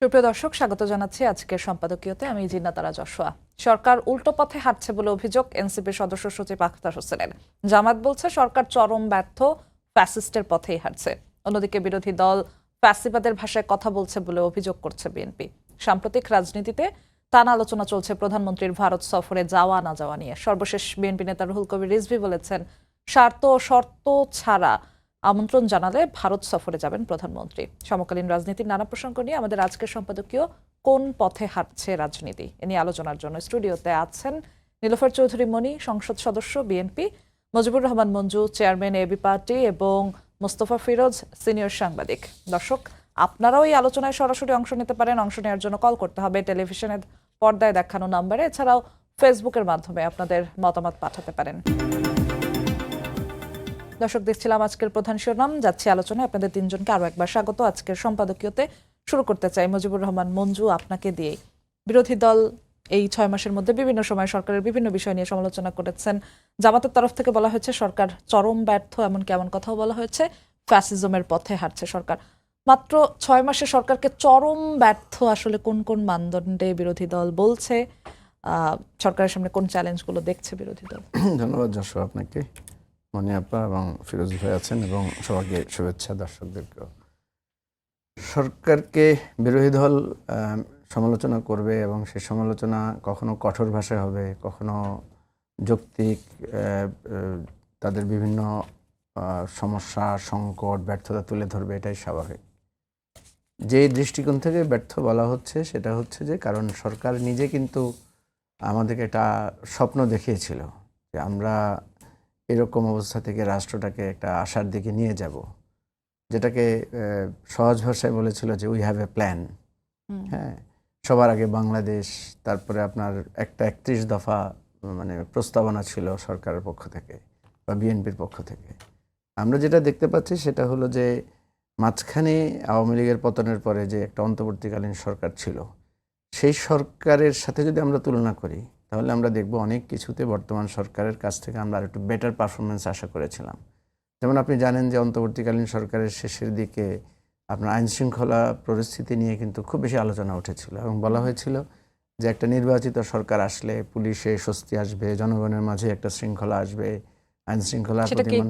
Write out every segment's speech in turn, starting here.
সুপ্রিয় দর্শক, স্বাগত জানাচ্ছি আজকের সম্পাদকীয়তে। আমি জিন্নাতারা যশোয়া। সরকার উল্টো পথে হাঁটছে বলে অভিযোগ এনসিপির সদস্য সচিব আখতার হোসেনের। জামাত বলছে সরকার চরম ব্যর্থ, ফ্যাসিস্টের পথেই হাঁটছে। অন্যদিকে বিরোধী দল ফ্যাসিবাদের ভাষায় কথা বলছে বলে অভিযোগ করছে বিএনপি। সাম্প্রতিক রাজনীতিতে টানা আলোচনা চলছে প্রধানমন্ত্রীর ভারত সফরে যাওয়া না যাওয়া নিয়ে। সর্বশেষ বিএনপি নেতা রুহুল কবির রিজভী বলেছেন, স্বার্থ ও শর্ত ছাড়া আমন্ত্রণ জানালে ভারত সফরে যাবেন প্রধানমন্ত্রী। সমকালীন রাজনীতির নানা প্রসঙ্গ নিয়ে আমাদের আজকের সম্পাদকীয় কোন পথে হাঁটছে রাজনীতি এ নিয়ে আলোচনার জন্য স্টুডিওতে আছেন নীলোফার চৌধুরী মনি, সংসদ সদস্য বিএনপি, মুজিবুর রহমান মঞ্জু, চেয়ারম্যান এবি পার্টি, এবং মোস্তফা ফিরোজ, সিনিয়র সাংবাদিক। দর্শক, আপনারাও এই আলোচনায় সরাসরি অংশ নিতে পারেন। অংশ নেওয়ার জন্য কল করতে হবে টেলিভিশনের পর্দায় দেখানো নাম্বারে। এছাড়াও ফেসবুকের মাধ্যমে আপনাদের মতামত পাঠাতে পারেন। দর্শক, দেখছিলাম আজকের প্রধান শিরোনাম। যাচ্ছি আলোচনায়। আপনাদের তিনজনকে আরো একবার স্বাগত। আজকের সম্পাদকীয়তে শুরু করতে চাই মুজিবুর রহমান মঞ্জু, আপনাকে দিয়ে। বিরোধী দল এই 6 মাসের মধ্যে বিভিন্ন সময় সরকারের বিভিন্ন বিষয় নিয়ে সমালোচনা করেছেন। জামাতের তরফ থেকে বলা হয়েছে সরকার চরম ব্যর্থ, এমনকি এমন কথাও বলা হয়েছে ফ্যাসিজমের পথে হাঁটছে সরকার। মাত্র 6 মাসে সরকারকে চরম ব্যর্থ আসলে কোন কোন মানদণ্ডে বিরোধী দল বলছে? সরকারের সামনে কোন চ্যালেঞ্জগুলো দেখছে বিরোধী দল? ধন্যবাদ যশোর, আপনাকে, মনি আপা এবং ফিরোজ ভাই আছেন, এবং সবাইকে শুভেচ্ছা দর্শকদেরকেও। সরকারকে বিরোধী দল সমালোচনা করবে, এবং সেই সমালোচনা কখনো কঠোর ভাষায় হবে, কখনো যৌক্তিক তাদের বিভিন্ন সমস্যা, সংকট, ব্যর্থতা তুলে ধরবে, এটাই স্বাভাবিক। যে দৃষ্টিকোণ থেকে ব্যর্থ বলা হচ্ছে সেটা হচ্ছে যে, কারণ সরকার নিজে কিন্তু আমাদেরকে একটা স্বপ্ন দেখিয়েছিল যে আমরা এরকম অবস্থা থেকে রাষ্ট্রটাকে একটা আশার দিকে নিয়ে যাব, যেটাকে সহজ ভাষায় বলেছিল যে উই হ্যাভ এ প্ল্যান। হ্যাঁ, সবার আগে বাংলাদেশ, তারপরে আপনার একটা 31 দফা মানে প্রস্তাবনা ছিল সরকারের পক্ষ থেকে বা বিএনপির পক্ষ থেকে। আমরা যেটা দেখতে পাচ্ছি সেটা হলো যে মাঝখানে আওয়ামী লীগের পতনের পরে যে একটা অন্তর্বর্তীকালীন সরকার ছিল, সেই সরকারের সাথে যদি আমরা তুলনা করি তাহলে আমরা দেখব অনেক কিছুতে বর্তমান সরকারের কাছ থেকে আমরা আর একটু বেটার পারফরমেন্স আশা করেছিলাম। যেমন আপনি জানেন যে অন্তর্বর্তীকালীন সরকারের শেষের দিকে আপনার আইনশৃঙ্খলা পরিস্থিতি নিয়ে কিন্তু খুব বেশি আলোচনা উঠেছিল, এবং বলা হয়েছিল যে একটা নির্বাচিত সরকার আসলে পুলিশে স্বস্তি আসবে, জনগণের মাঝে একটা শৃঙ্খলা আসবে, আইন শৃঙ্খলা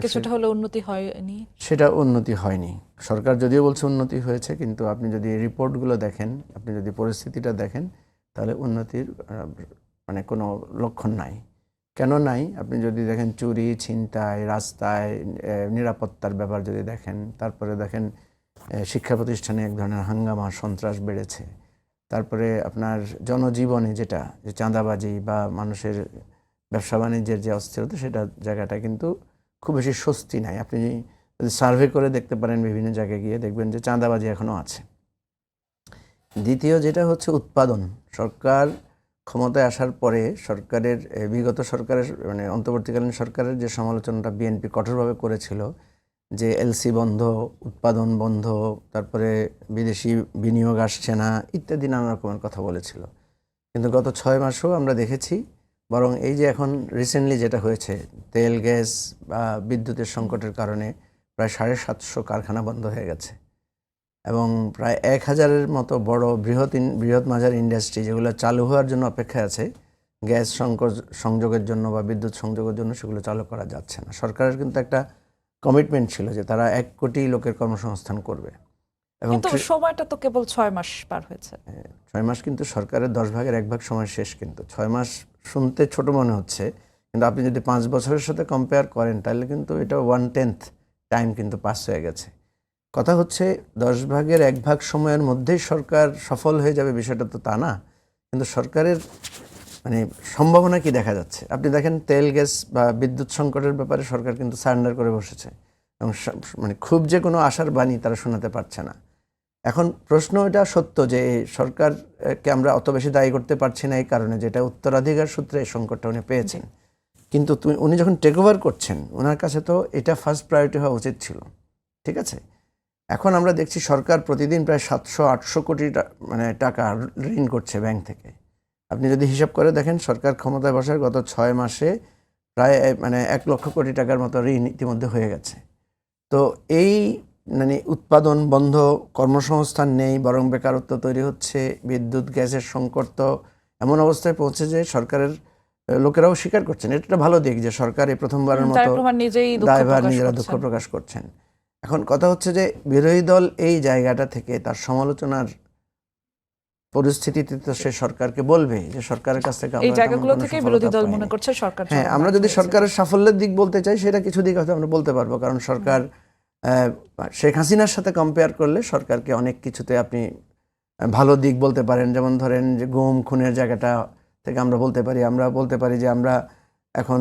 কিছুটা হলো উন্নতি হয়নি। সেটা উন্নতি হয়নি। সরকার যদিও বলছে উন্নতি হয়েছে, কিন্তু আপনি যদি রিপোর্টগুলো দেখেন, আপনি যদি পরিস্থিতিটা দেখেন, তাহলে উন্নতির মানে কোনো লক্ষণ নাই। কেন নাই? আপনি যদি দেখেন চুরি, ছিনতাই, রাস্তায় নিরাপত্তার ব্যাপার যদি দেখেন, তারপরে দেখেন শিক্ষা প্রতিষ্ঠানে এক ধরনের হাঙ্গামা, সন্ত্রাস বেড়েছে। তারপরে আপনার জনজীবনে যেটা যে চাঁদাবাজি বা মানুষের ব্যবসা বাণিজ্যের যে অস্থিরতা, সেটা জায়গাটা কিন্তু খুব বেশি স্বস্তি নাই। আপনি যদি সার্ভে করে দেখতে পারেন বিভিন্ন জায়গায় গিয়ে, দেখবেন যে চাঁদাবাজি এখনও আছে। দ্বিতীয় যেটা হচ্ছে উৎপাদন। সরকার ক্ষমতায় আসার পরে সরকারের বিগত সরকারের মানে অন্তর্বর্তীকালীন সরকারের যে সমালোচনাটা বিএনপি কঠোরভাবে করেছিল যে এলসি বন্ধ, উৎপাদন বন্ধ, তারপরে বিদেশি বিনিয়োগ আসছে না, ইত্যাদি নানা রকমের কথা বলেছিল। কিন্তু গত 6 মাসেও আমরা দেখেছি, বরং এই যে এখন রিসেন্টলি যেটা হয়েছে, তেল, গ্যাস বা বিদ্যুতের সংকটের কারণে প্রায় 750 কারখানা বন্ধ হয়ে গেছে, এবং প্রায় 1000-এর মতো বড় বৃহৎ মাঝারি ইন্ডাস্ট্রি যেগুলো চালু হওয়ার জন্য অপেক্ষায় আছে, গ্যাস সংযোগের জন্য বা বিদ্যুৎ সংযোগের জন্য, সেগুলো চালু করা যাচ্ছে না। সরকারের কিন্তু একটা কমিটমেন্ট ছিল যে তারা 1 কোটি লোকের কর্মসংস্থান করবে, এবং সময়টা তো কেবল 6 মাস পার হয়েছে। 6 মাস কিন্তু সরকারের 10 ভাগের 1 ভাগ সময় শেষ। কিন্তু 6 মাস শুনতে ছোট মনে হচ্ছে, কিন্তু আপনি যদি 5 বছরের সাথে কম্পেয়ার করেন তাহলে কিন্তু এটা 1/10 টাইম কিন্তু পাস হয়ে গেছে। কথা হচ্ছে 10 ভাগের 1 ভাগ সময়ের মধ্যেই সরকার সফল হয়ে যাবে, বিষয়টা তো তা না। কিন্তু সরকারের মানে সম্ভাবনা কি দেখা যাচ্ছে? আপনি দেখেন তেল, গ্যাস বা বিদ্যুৎ সংকটের ব্যাপারে সরকার কিন্তু সারেন্ডার করে বসেছে, এবং মানে খুব যে কোনো আশার বাণী তারা শোনাতে পারছে না। এখন প্রশ্ন এটা সত্য যে সরকারকে আমরা অত বেশি দায়ী করতে পারছি না এই কারণে, যেটা উত্তরাধিকার সূত্রে এই সংকটটা উনি পেয়েছেন। কিন্তু উনি যখন টেক ওভার করছেন, ওনার কাছে তো এটা ফার্স্ট প্রায়োরিটি হওয়া উচিত ছিল। ঠিক আছে, এখন আমরা দেখছি সরকার প্রতিদিন প্রায় 700-800 কোটি মানে টাকা ঋণ করছে ব্যাংক থেকে। আপনি যদি হিসাব করে দেখেন, সরকার ক্ষমতায় বসার গত 6 মাসে প্রায় মানে 1 লক্ষ কোটি টাকার মতো ঋণ ইতিমধ্যে হয়ে গেছে। তো এই মানে উৎপাদন বন্ধ, কর্মসংস্থান নেই, বরং বেকারত্ব তৈরি হচ্ছে, বিদ্যুৎ গ্যাসের সংকট তো এমন অবস্থায় পৌঁছে যে সরকারের লোকেরাও স্বীকার করছেন। এটা একটা ভালো দিক যে সরকার এই প্রথমবারের মতো তারেক রহমান নিজেই দুঃখ দায়ভার প্রকাশ নিজেরা করছেন। দুঃখ প্রকাশ করছেন। এখন কথা হচ্ছে যে বিরোধী দল এই জায়গাটা থেকে তার সমালোচনার পরিস্থিতিতে তো সে সরকারকে বলবে যে সরকারের কাছ থেকে এই আমরা তেমন জায়গাগুলো কোনো থেকে সফলতা বিরোধী দল পাইনি। মনে করছে সরকার হ্যাঁ, চরম আমরা ব্যর্থ যদি হয়েছে। সরকারের সাফল্যের দিক বলতে চাই সেটা কিছু দিক হয়তো আমরা বলতে পারবো, কারণ সরকার শেখ হাসিনার সাথে কম্পেয়ার করলে সরকারকে অনেক কিছুতে আপনি ভালো দিক বলতে পারেন। যেমন ধরেন যে গুম খুনের জায়গাটা থেকে আমরা বলতে পারি যে আমরা এখন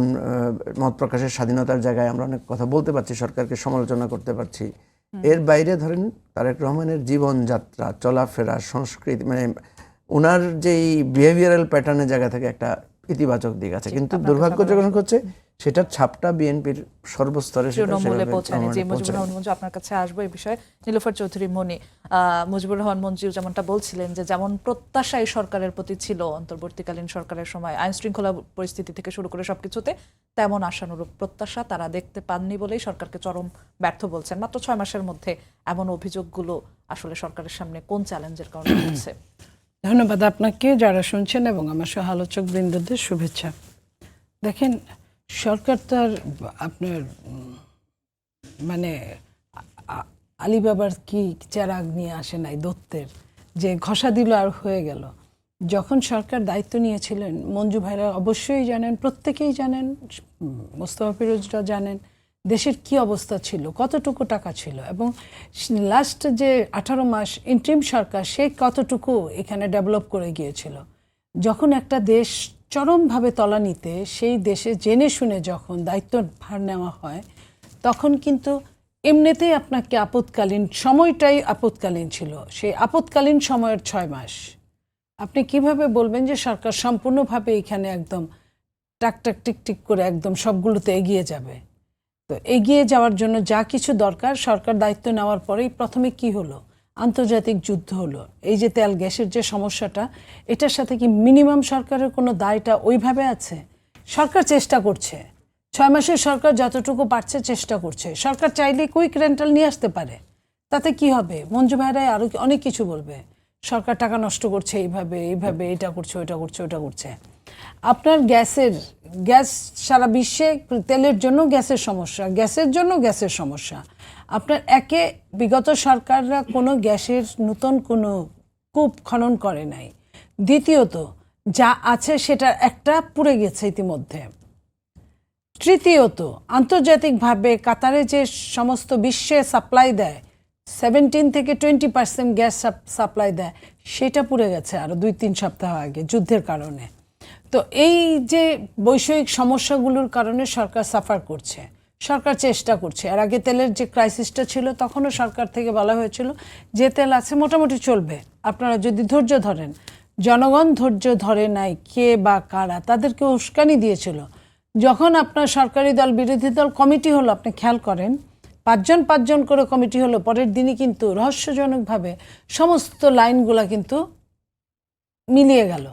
মত প্রকাশের স্বাধীনতার জায়গায় আমরা অনেক কথা বলতে পারছি, সরকারকে সমালোচনা করতে পারছি। এর বাইরে ধরেন তারেক রহমানের জীবনযাত্রা, চলাফেরা, সংস্কৃতি, মানে ওনার যেই বিহেভিয়ারাল প্যাটার্নের জায়গা থেকে একটা ইতিবাচক দিক আছে, কিন্তু দুর্ভাগ্যজনক হচ্ছে সেটার ছাপটা বিএনপির সর্বস্তরে তৃণমূলে পৌঁছায়নি। যে মুজিবুর রহমান মঞ্জু, আপনার কাছে আসবো এই বিষয়ে। নীলুফার চৌধুরী মনি, মুজিবুর রহমান মঞ্জু যেমনটা বলছিলেন যে যেমন প্রত্যাশা এই সরকারের প্রতি ছিল অন্তর্বর্তীকালীন সরকারের সময় আইন শৃঙ্খলা পরিস্থিতি থেকে শুরু করে সবকিছুতে, তেমন আশানুরূপ প্রত্যাশা তারা দেখতে পাননি বলেই সরকারকে চরম ব্যর্থ বলছেন। মাত্র 6 মাসের মধ্যে এমন অভিযোগগুলো আসলে সরকারের সামনে কোন চ্যালেঞ্জের কারণে হচ্ছে? ধন্যবাদ আপনাকে, যারা শুনছেন, এবং আমার সহ আলোচক বৃন্দদের শুভেচ্ছা। দেখেন, সরকার তার আপনার মানে আলিবাবার কি চেরাগ নিয়ে আসে নাই দত্তের, যে ঘষা দিল আর হয়ে গেল। যখন সরকার দায়িত্ব নিয়েছিলেন, মঞ্জু ভাইরা অবশ্যই জানেন, প্রত্যেকেই জানেন, মোস্তফা ফিরোজরা জানেন দেশের কি অবস্থা ছিল, কতটুকু টাকা ছিল, এবং লাস্ট যে 18 মাস ইন্ট্রিম সরকার সে কতটুকু এখানে ডেভেলপ করে গিয়েছিল। যখন একটা দেশ চরমভাবে তলানিতে, সেই দেশে জেনে শুনে যখন দায়িত্ব ভার নেওয়া হয়, তখন কিন্তু এমনিতেই আপনাকে আপৎকালীন সময়টাই আপৎকালীন ছিল। সেই আপৎকালীন সময়ের 6 মাস আপনি কিভাবে বলবেন যে সরকার সম্পূর্ণভাবে এখানে একদম টাক টাক টিক টিক করে একদম সবগুলোতে এগিয়ে যাবে? তো এগিয়ে যাওয়ার জন্য যা কিছু দরকার, সরকার দায়িত্ব নেওয়ার পরেই প্রথমে কি হলো, আন্তর্জাতিক যুদ্ধ হলো। এই যে তেল গ্যাসের যে সমস্যাটা, এটার সাথে কি মিনিমাম সরকারের কোনো দায়টা ওইভাবে আছে? সরকার চেষ্টা করছে, 6 মাসের সরকার যতটুকু পারছে চেষ্টা করছে। সরকার চাইলে কুইক রেন্টাল নিয়ে আসতে পারে, তাতে কি হবে? মঞ্জু ভাইরাই আরো অনেক কিছু বলবে, সরকার টাকা নষ্ট করছে এইভাবে এইভাবে, এটা করছে ওটা করছে ওটা করছে। আপনার গ্যাস সারা বিশ্বে তেলের জন্য গ্যাসের সমস্যা, গ্যাসের জন্য গ্যাসের সমস্যা। আপনার একে বিগত সরকাররা কোনো গ্যাসের নতুন কোনো কূপ খনন করে নাই। দ্বিতীয়ত যা আছে সেটা একটা পুড়ে গেছে ইতিমধ্যে। তৃতীয়ত আন্তর্জাতিকভাবে কাতারে যে সমস্ত বিশ্বে সাপ্লাই দেয়, 17 থেকে 20% গ্যাস সাপ্লাই দেয়, সেটা পুড়ে গেছে আরও 2-3 সপ্তাহ আগে যুদ্ধের কারণে। তো এই যে বৈষয়িক সমস্যাগুলোর কারণে সরকার সাফার করছে, সরকার চেষ্টা করছে। এর আগে তেলের যে ক্রাইসিসটা ছিল, তখনও সরকার থেকে বলা হয়েছিল যে তেল আছে মোটামুটি চলবে, আপনারা যদি ধৈর্য ধরেন। জনগণ ধৈর্য ধরে নাই, কে বা কারা তাদেরকে উস্কানি দিয়েছিল। যখন আপনার সরকারি দল বিরোধী দল কমিটি হলো, আপনি খেয়াল করেন 5 জন করে কমিটি হলো, পরের দিনই কিন্তু রহস্যজনকভাবে সমস্ত লাইনগুলা কিন্তু মিলিয়ে গেল।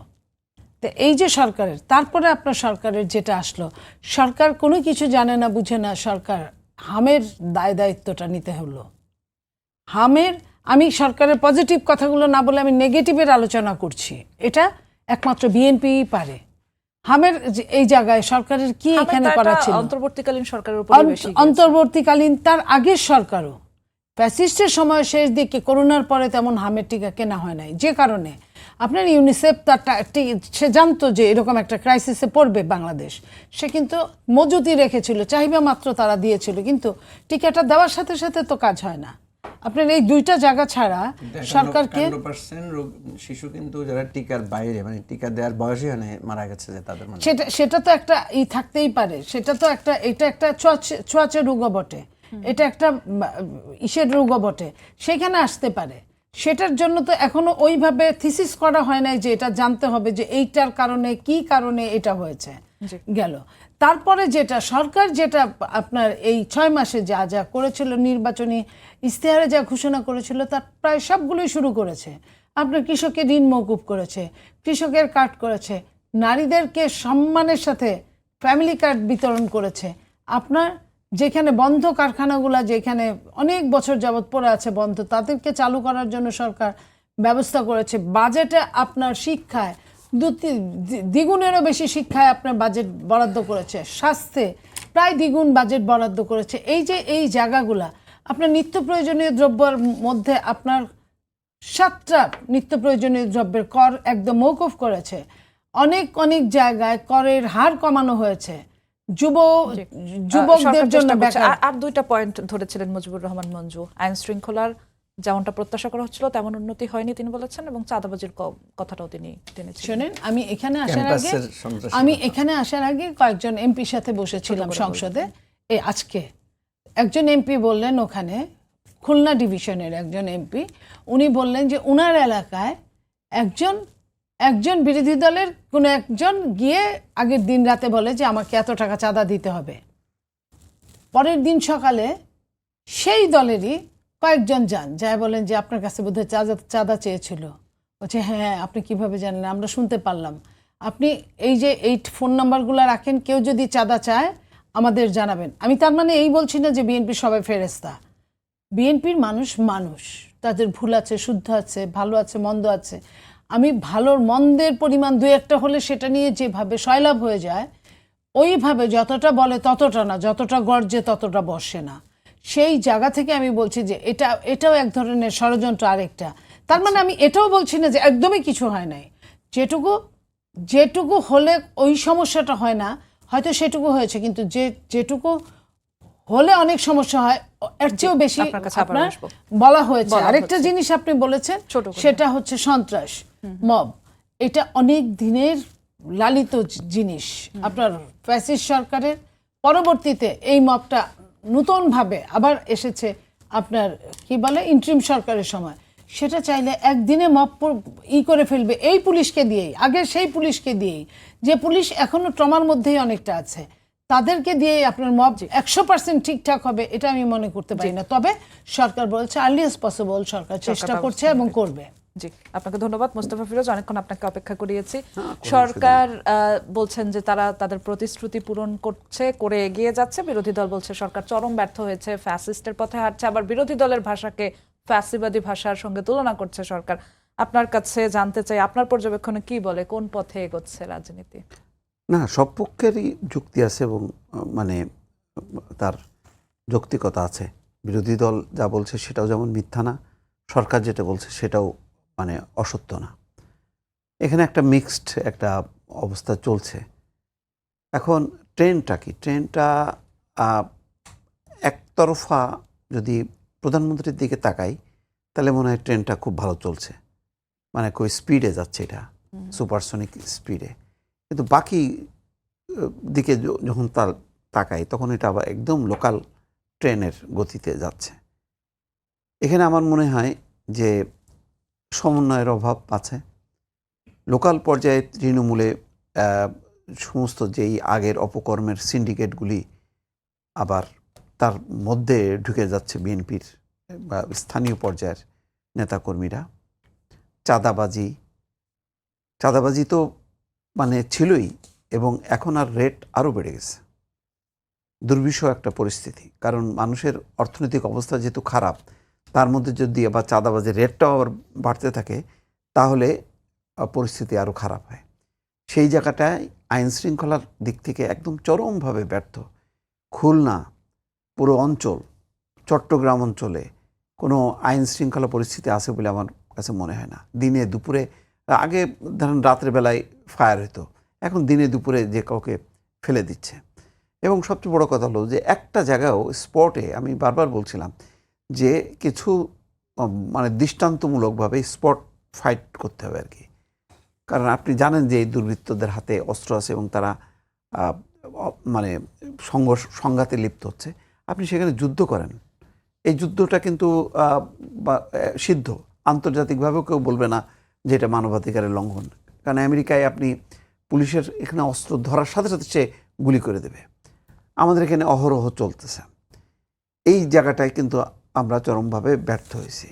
তো এই যে সরকারের, তারপরে আপনার সরকারের যেটা আসলো, সরকার কোনো কিছু জানে না বুঝে না, সরকার হামের দায়িত্বটা নিতে হলো। হামের, আমি সরকারের পজিটিভ কথাগুলো না বলে আমি নেগেটিভের আলোচনা করছি, এটা একমাত্র বিএনপি পারে। হামের এই জায়গায় সরকারের কি এখানে করা ছিল? অন্তর্বর্তীকালীন সরকারের উপরে বেশি গিয়েছে। অন্তর্বর্তীকালীন, তার আগের সরকারও ফ্যাসিস্টের সময় শেষ দিকে করোনার পরে তেমন হামের টিকা কেনা হয় নাই, যে কারণে আপনার ইউনিসেফ সে জানতো যে এরকম একটা ক্রাইসিসে পড়বে বাংলাদেশ, সে কিন্তু মজুতি রেখেছিল, চাহিদা মাত্র তারা দিয়েছিল, কিন্তু টিকাটা দেওয়ার সাথে সাথে তো কাজ হয় না। আপনার এই দুইটা জায়গা ছাড়া সরকারকে 15% শিশু কিন্তু যারা টিকার বাইরে, মানে টিকা দেওয়ার বয়সই হয় না, মারা গেছে, যে তাদের মানে সেটা তো একটা থাকতেই পারে, সেটা তো একটা, এটা একটা ছোঁয়াচে রোগও বটে, এটা একটা ইসের রোগও বটে, সেখানে আসতে পারে। সেটার জন্য তো এখনো ওইভাবে থিসিস করা হয় নাই যে এটা জানতে হবে যে এইটার কারণে কি কারণে এটা হয়েছে গেল। তারপরে যেটা সরকার, যেটা আপনার এই 6 মাসে যা যা করেছিল, নির্বাচনী ইশতেহারে যা ঘোষণা করেছিল, তার প্রায় সবগুলোই শুরু করেছে। আপনার কৃষকের ঋণ মওকুফ করেছে, কৃষকের কার্ড করেছে, নারীদেরকে সম্মানের সাথে ফ্যামিলি কার্ড বিতরণ করেছে, আপনার যেখানে বন্ধ কারখানাগুলো, যেখানে অনেক বছর যাবত পড়ে আছে বন্ধ, তাদেরকে চালু করার জন্য সরকার ব্যবস্থা করেছে। বাজেটে আপনার শিক্ষায় দ্বিগুণেরও বেশি শিক্ষায় আপনার বাজেট বরাদ্দ করেছে, স্বাস্থ্যে প্রায় দ্বিগুণ বাজেট বরাদ্দ করেছে। এই যে এই জায়গাগুলা আপনার নিত্য প্রয়োজনীয় দ্রব্যের মধ্যে আপনার 7টা নিত্য প্রয়োজনীয় দ্রব্যের কর একদম মওকুফ করেছে। অনেক অনেক জায়গায় করের হার কমানো হয়েছে। যুবকদের জন্য আর 2টা পয়েন্ট ধরেছিলেন মুজিবুর রহমান মঞ্জু। আইন শৃঙ্খলার যেমনটা প্রত্যাশা করা হচ্ছিল তেমন উন্নতি হয়নি তিনি বলেছেন, এবং চাঁদাবাজির কথাটাও তিনি টেনেছেন। শোনেন, আমি এখানে আসার আগে কয়েকজন এমপির সাথে বসেছিলাম সংসদে। আজকে একজন এমপি বললেন, ওখানে খুলনা ডিভিশনের একজন এমপি, উনি বললেন যে উনার এলাকায় একজন বিরোধী দলের কোনো একজন গিয়ে আগের দিন রাতে বলে যে আমাকে এত টাকা চাঁদা দিতে হবে। পরের দিন সকালে সেই দলেরই কয়েকজন যান, যাই বলেন যে আপনার কাছে বোধহয় চাঁদা চেয়েছিল। বলছে হ্যাঁ, আপনি কিভাবে জানেন? আমরা শুনতে পারলাম। আপনি এই ফোন নাম্বারগুলো রাখেন, কেউ যদি চাঁদা চায় আমাদের জানাবেন। আমি তার মানে এই বলছি না যে বিএনপির সবাই ফেরেস্তা। বিএনপির মানুষ, তাদের ভুল আছে, শুদ্ধ আছে, ভালো আছে, মন্দ আছে। আমি ভালোর মন্দের পরিমাণ 2-1টা হলে সেটা নিয়ে যেভাবে সয়লাভ হয়ে যায়, ওইভাবে যতটা বলে ততটা না, যতটা গর্জে ততটা বসে না। সেই জায়গা থেকে আমি বলছি যে এটাও এক ধরনের ষড়যন্ত্র। আরেকটা, তার মানে আমি এটাও বলছি না যে একদমই কিছু হয় নাই। যেটুকু হলে ওই সমস্যাটা হয় না, হয়তো সেটুকু হয়েছে, কিন্তু যেটুকু হলে অনেক সমস্যা হয় এর চেয়েও বেশি আপনার বলা হয়েছে। আরেকটা জিনিস আপনি বলেছেন, সেটা হচ্ছে সন্ত্রাস, মব। এটা অনেক দিনের লালিত জিনিস। আপনার ফ্যাসিস্ট সরকারের পরবর্তীতে এই মবটা নতুনভাবে আবার এসেছে আপনার কি বলে ইন্ট্রিম সরকারের সময়। সেটা চাইলে একদিনে মব করে ফেলবে এই পুলিশকে দিয়েই, আগে সেই পুলিশকে দিয়েই, যে পুলিশ এখনো ট্রমার মধ্যেই অনেকটা আছে, তাদেরকে দিয়ে আপনার মব 100% ঠিকঠাক হবে এটা আমি মনে করতে পারি না। তবে সরকার বলছে আর্লিয়েস্ট পসিবল সরকার চেষ্টা করছে এবং করবে। জি, আপনাকে ধন্যবাদ মোস্তফা ফিরোজ, অনেকক্ষণ আপনাকে অপেক্ষা করিয়েছি। সরকার বলছেন যে তারা তাদের প্রতিশ্রুতি পূরণ করে এগিয়ে যাচ্ছে। বিরোধী দল বলছে সরকার চরম ব্যর্থ হয়েছে, ফ্যাসিস্টের পথে হাঁটছে। আবার বিরোধী দলের ভাষাকে ফ্যাসিবাদী ভাষার সঙ্গে তুলনা করছে সরকার। আপনার কাছে জানতে চাই, আপনার পর্যবেক্ষণে কি বলে, কোন পথে এগোচ্ছে রাজনীতি? না, সব পক্ষেরই যুক্তি আছে এবং মানে তার যৌক্তিকতা আছে। বিরোধী দল যা বলছে সেটাও যেমন মিথ্যা না, সরকার যেটা বলছে সেটাও মানে অসত্য না। এখানে একটা মিক্সড একটা অবস্থা চলছে। এখন ট্রেনটা কি? ট্রেনটা একতরফা যদি প্রধানমন্ত্রীর দিকে তাকাই তাহলে মনে হয় ট্রেনটা খুব ভালো চলছে, মানে খুব স্পিডে যাচ্ছে, এটা সুপারসনিক স্পিডে। কিন্তু বাকি দিকে যখন তাকাই তখন এটা আবার একদম লোকাল ট্রেনের গতিতে যাচ্ছে। এখানে আমার মনে হয় যে সমন্বয়ের অভাব আছে। লোকাল পর্যায়ে তৃণমূলে সমস্ত যেই আগের অপকর্মের সিন্ডিকেটগুলি আবার তার মধ্যে ঢুকে যাচ্ছে বিএনপির বা স্থানীয় পর্যায়ের নেতাকর্মীরা। চাঁদাবাজি তো মানে ছিলই, এবং এখন আর রেট আরও বেড়ে গেছে। দুর্বিষহ একটা পরিস্থিতি, কারণ মানুষের অর্থনৈতিক অবস্থা যেহেতু খারাপ, তার মধ্যে যদি আবার চাঁদাবাজির রেটটাও আবার বাড়তে থাকে তাহলে পরিস্থিতি আরও খারাপ হয়। সেই জায়গাটায় আইন শৃঙ্খলার দিক থেকে একদম চরমভাবে ব্যর্থ। খুলনা পুরো অঞ্চল, চট্টগ্রাম অঞ্চলে কোনো আইন শৃঙ্খলা পরিস্থিতি আছে বলে আমার কাছে মনে হয় না। দিনে দুপুরে, আগে ধরেন রাতের বেলায় ফায়ার হতো, এখন দিনে দুপুরে যে কাউকে ফেলে দিচ্ছে। এবং সবচেয়ে বড় কথা হলো যে একটা জায়গাও স্পটে, আমি বারবার বলছিলাম যে কিছু মানে দৃষ্টান্তমূলকভাবে স্পট ফাইট করতে হবে আর কি। কারণ আপনি জানেন যে এই দুর্বৃত্তদের হাতে অস্ত্র আছে এবং তারা মানে সংঘাতে লিপ্ত হচ্ছে। আপনি সেখানে যুদ্ধ করেন, এই যুদ্ধটা কিন্তু সিদ্ধ, আন্তর্জাতিকভাবেও কেউ বলবে না যে এটা মানবাধিকারের লঙ্ঘন। কারণ আমেরিকায় আপনি পুলিশের এখানে অস্ত্র ধরার সাথে সাথে সে গুলি করে দেবে। আমাদের এখানে অহরহ চলতেছে। এই জায়গাটায় কিন্তু আমরা চরমভাবে ব্যর্থ হয়েছি।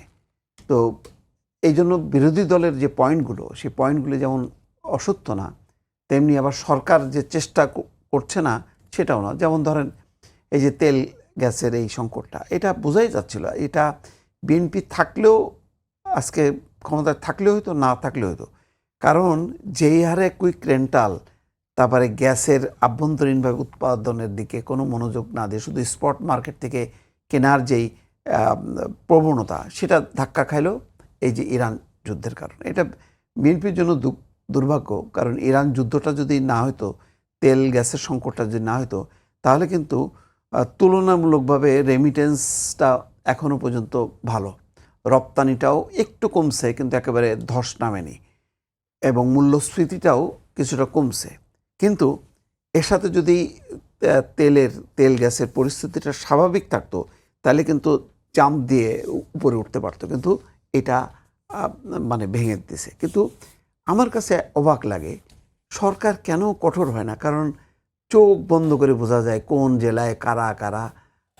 তো এই জন্য বিরোধী দলের যে পয়েন্টগুলো, সেই পয়েন্টগুলো যেমন অসত্য না, তেমনি আবার সরকার যে চেষ্টা করছে না সেটাও না। যেমন ধরেন এই যে তেল গ্যাসের এই সংকটটা, এটা বোঝাই যাচ্ছিল। এটা বিএনপি থাকলেও আজকে ক্ষমতায় থাকলেও হতো, না থাকলেও হতো। কারণ যেই হারে কুইক রেন্টাল, তারপরে গ্যাসের আভ্যন্তরীণভাবে উৎপাদনের দিকে কোনো মনোযোগ না দিয়ে শুধু স্পট মার্কেট থেকে কেনার যেই প্রবণতা, সেটা ধাক্কা খাইলো এই যে ইরান যুদ্ধের কারণে। এটা বিএনপির জন্য দুর্ভাগ্য, কারণ ইরান যুদ্ধটা যদি না হতো, তেল গ্যাসের সংকটটা যদি না হতো, তাহলে কিন্তু তুলনামূলকভাবে রেমিটেন্সটা এখনও পর্যন্ত ভালো, রপ্তানিটাও একটু কমছে কিন্তু একেবারে ধস নামেনি, এবং মূল্যস্ফীতিটাও কিছুটা কমছে। কিন্তু এর সাথে যদি তেল গ্যাসের পরিস্থিতিটা স্বাভাবিক থাকতো, তাহলে কিন্তু জাম্প দিয়ে উপরে উঠতে পারতো, কিন্তু এটা মানে ভেঙে দিতেছে। কিন্তু আমার কাছে অবাক লাগে সরকার কেন কঠোর হয় না, কারণ চোখ বন্ধ করে বোঝা যায় কোন জেলায় কারা কারা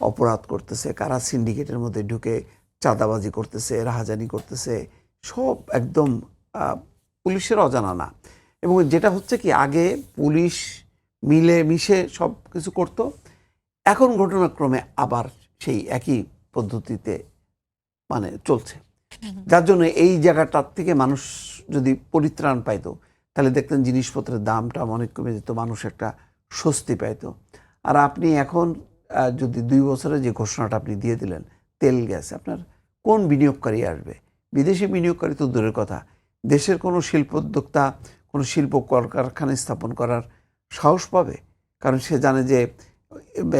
অপরাধ করতেছে, কারা সিন্ডিকেটের মধ্যে ঢুকে চাঁদাবাজি করতেছে, রাহাজানি করতেছে, সব একদম পুলিশের অজানা না। এবং যেটা হচ্ছে কি, আগে পুলিশ মিলে মিশে সব কিছু করত, এখন ঘটনাক্রমে আবার সেই একই পদ্ধতিতে মানে চলছে। যার জন্য এই জায়গাটার থেকে মানুষ যদি পরিত্রাণ পাইতো, তাহলে দেখতেন জিনিসপত্রের দামটা অনেক কমে যেত, মানুষ একটা স্বস্তি পাইতো। আর আপনি এখন যদি 2 বছরে যে ঘোষণাটা আপনি দিয়ে দিলেন তেল গ্যাস, আপনার কোন বিনিয়োগকারী আসবে? বিদেশি বিনিয়োগকারী তো দূরের কথা, দেশের কোনো শিল্পোদ্যোক্তা কোনো শিল্প কলকারখানা স্থাপন করার সাহস পাবে? কারণ সে জানে যে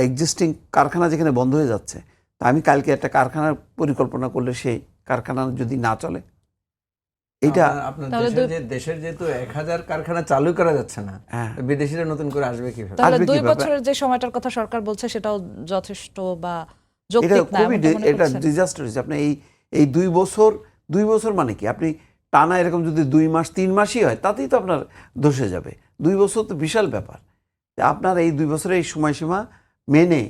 এক্সিস্টিং কারখানা যেখানে বন্ধ হয়ে যাচ্ছে, তা আমি কালকে একটা কারখানার পরিকল্পনা করলে সেই কারখানা যদি না চলে, এটা আপনার দেশের যেহেতু 1000 কারখানা চালু করা যাচ্ছে না, বিদেশিরা নতুন করে আসবে কিভাবে? তাহলে আসবে 2 কিভাবে? বছরের যে সময়টার কথা সরকার বলছে সেটাও যথেষ্ট বা এটা যৌক্তিক না, খুবই এমনটা মনে এটা করছেন? ডিজাস্টার হয়েছে। আপনি এই 2 বছর মানে কি, আপনি টানা এরকম যদি 2 মাস 3 মাসই হয়, তাতেই তো আপনার ধসে যাবে। 2 বছর তো বিশাল ব্যাপার। আপনার এই 2 বছরের এই সময়সীমা মেনে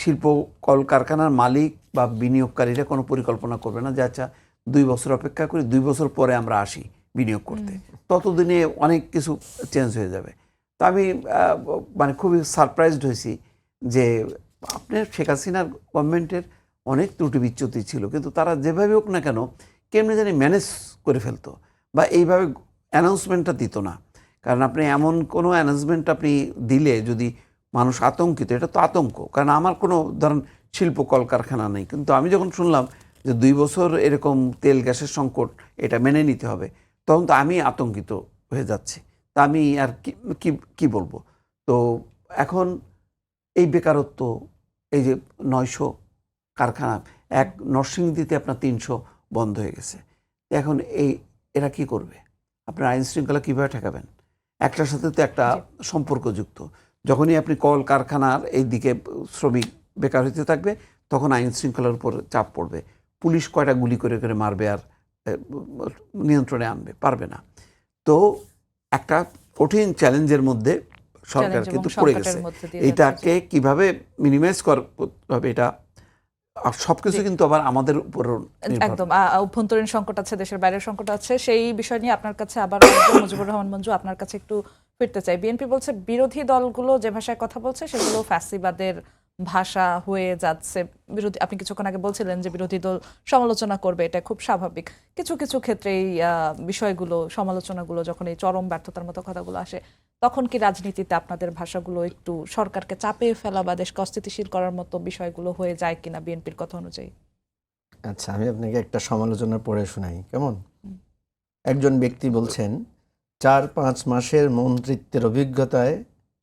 শিল্প কলকারখানার মালিক বা বিনিয়োগকারীরা কোনো পরিকল্পনা করবে না যে আচ্ছা 2 বছর অপেক্ষা করি, 2 বছর পরে আমরা আসি বিনিয়োগ করতে, ততদিনে অনেক কিছু চেঞ্জ হয়ে যাবে। তো আমি মানে খুবই সারপ্রাইজড হয়েছি যে আপনার শেখ হাসিনার গভর্নমেন্টের অনেক ত্রুটি বিচ্যুতি ছিল, কিন্তু তারা যেভাবে হোক না কেন কেমনি জানি ম্যানেজ করে ফেলতো, বা এইভাবে অ্যানাউন্সমেন্টটা দিত না। কারণ আপনি এমন কোনো অ্যানাউন্সমেন্ট আপনি দিলে যদি মানুষ আতঙ্কিত, এটা তো আতঙ্ক। কারণ আমার কোনো ধরেন শিল্প কলকারখানা নেই, কিন্তু আমি যখন শুনলাম যে 2 বছর এরকম তেল গ্যাসের সংকট, এটা মেনে নিতে হবে, তখন তো আমি আতঙ্কিত হয়ে যাচ্ছি। তা আমি আর কি বলবো। তো এখন এই বেকারত্ব, এই যে 900 কারখানা, এক নরসিংদীতে আপনার 300 বন্ধ হয়ে গেছে, এখন এরা কি করবে? আপনার আইন শৃঙ্খলা কীভাবে ঠেকাবেন? একটার সাথে তো একটা সম্পর্কযুক্ত। যখনই আপনি কল কারখানার এই দিকে শ্রমিক বেকার হতে থাকবে, তখন আইন শৃঙ্খলার উপর চাপ পড়বে। পুলিশ কয়টা গুলি করে করে মারবে আর নিয়ন্ত্রণে আনবে? পারবে না। তো একটা কঠিন চ্যালেঞ্জের মধ্যে সরকার কিন্তু পড়ে গেছে। এটাকে কিভাবে মিনিমাইজ করতে হবে, এটা সবকিছু কিন্তু আবার আমাদের উপর একদম অভ্যন্তরীণ সংকট আছে, দেশের বাইরের সংকট আছে। সেই বিষয় নিয়ে আপনার কাছে আবার মুজিবুর রহমান মঞ্জু, আপনার কাছে একটু ফিরতে চাই। বিএনপি বলছে বিরোধী দলগুলো যে ভাষায় কথা বলছে সেগুলো ফ্যাসিবাদের ভাষা হয়ে যাচ্ছে। আপনি কিছুক্ষণ আগে বলছিলেন যে বিরোধী দল সমালোচনা করবে, এটা খুব স্বাভাবিক। কিছু কিছু ক্ষেত্রে এই বিষয়গুলো, সমালোচনাগুলো যখন এই চরম ব্যর্থতার মতো কথাগুলো আসে, তখন কি রাজনীতিতে আপনাদের ভাষাগুলো একটু সরকারকে চাপিয়ে ফেলা বা দেশকে অস্থিতিশীল করার মতো বিষয়গুলো হয়ে যায় কিনা বিএনপির কথা অনুযায়ী? আচ্ছা, আমি আপনাকে একটা সমালোচনা পড়ে শোনাই, কেমন? একজন ব্যক্তি বলছেন, 4-5 মাসের মন্ত্রিত্বের অভিজ্ঞতায়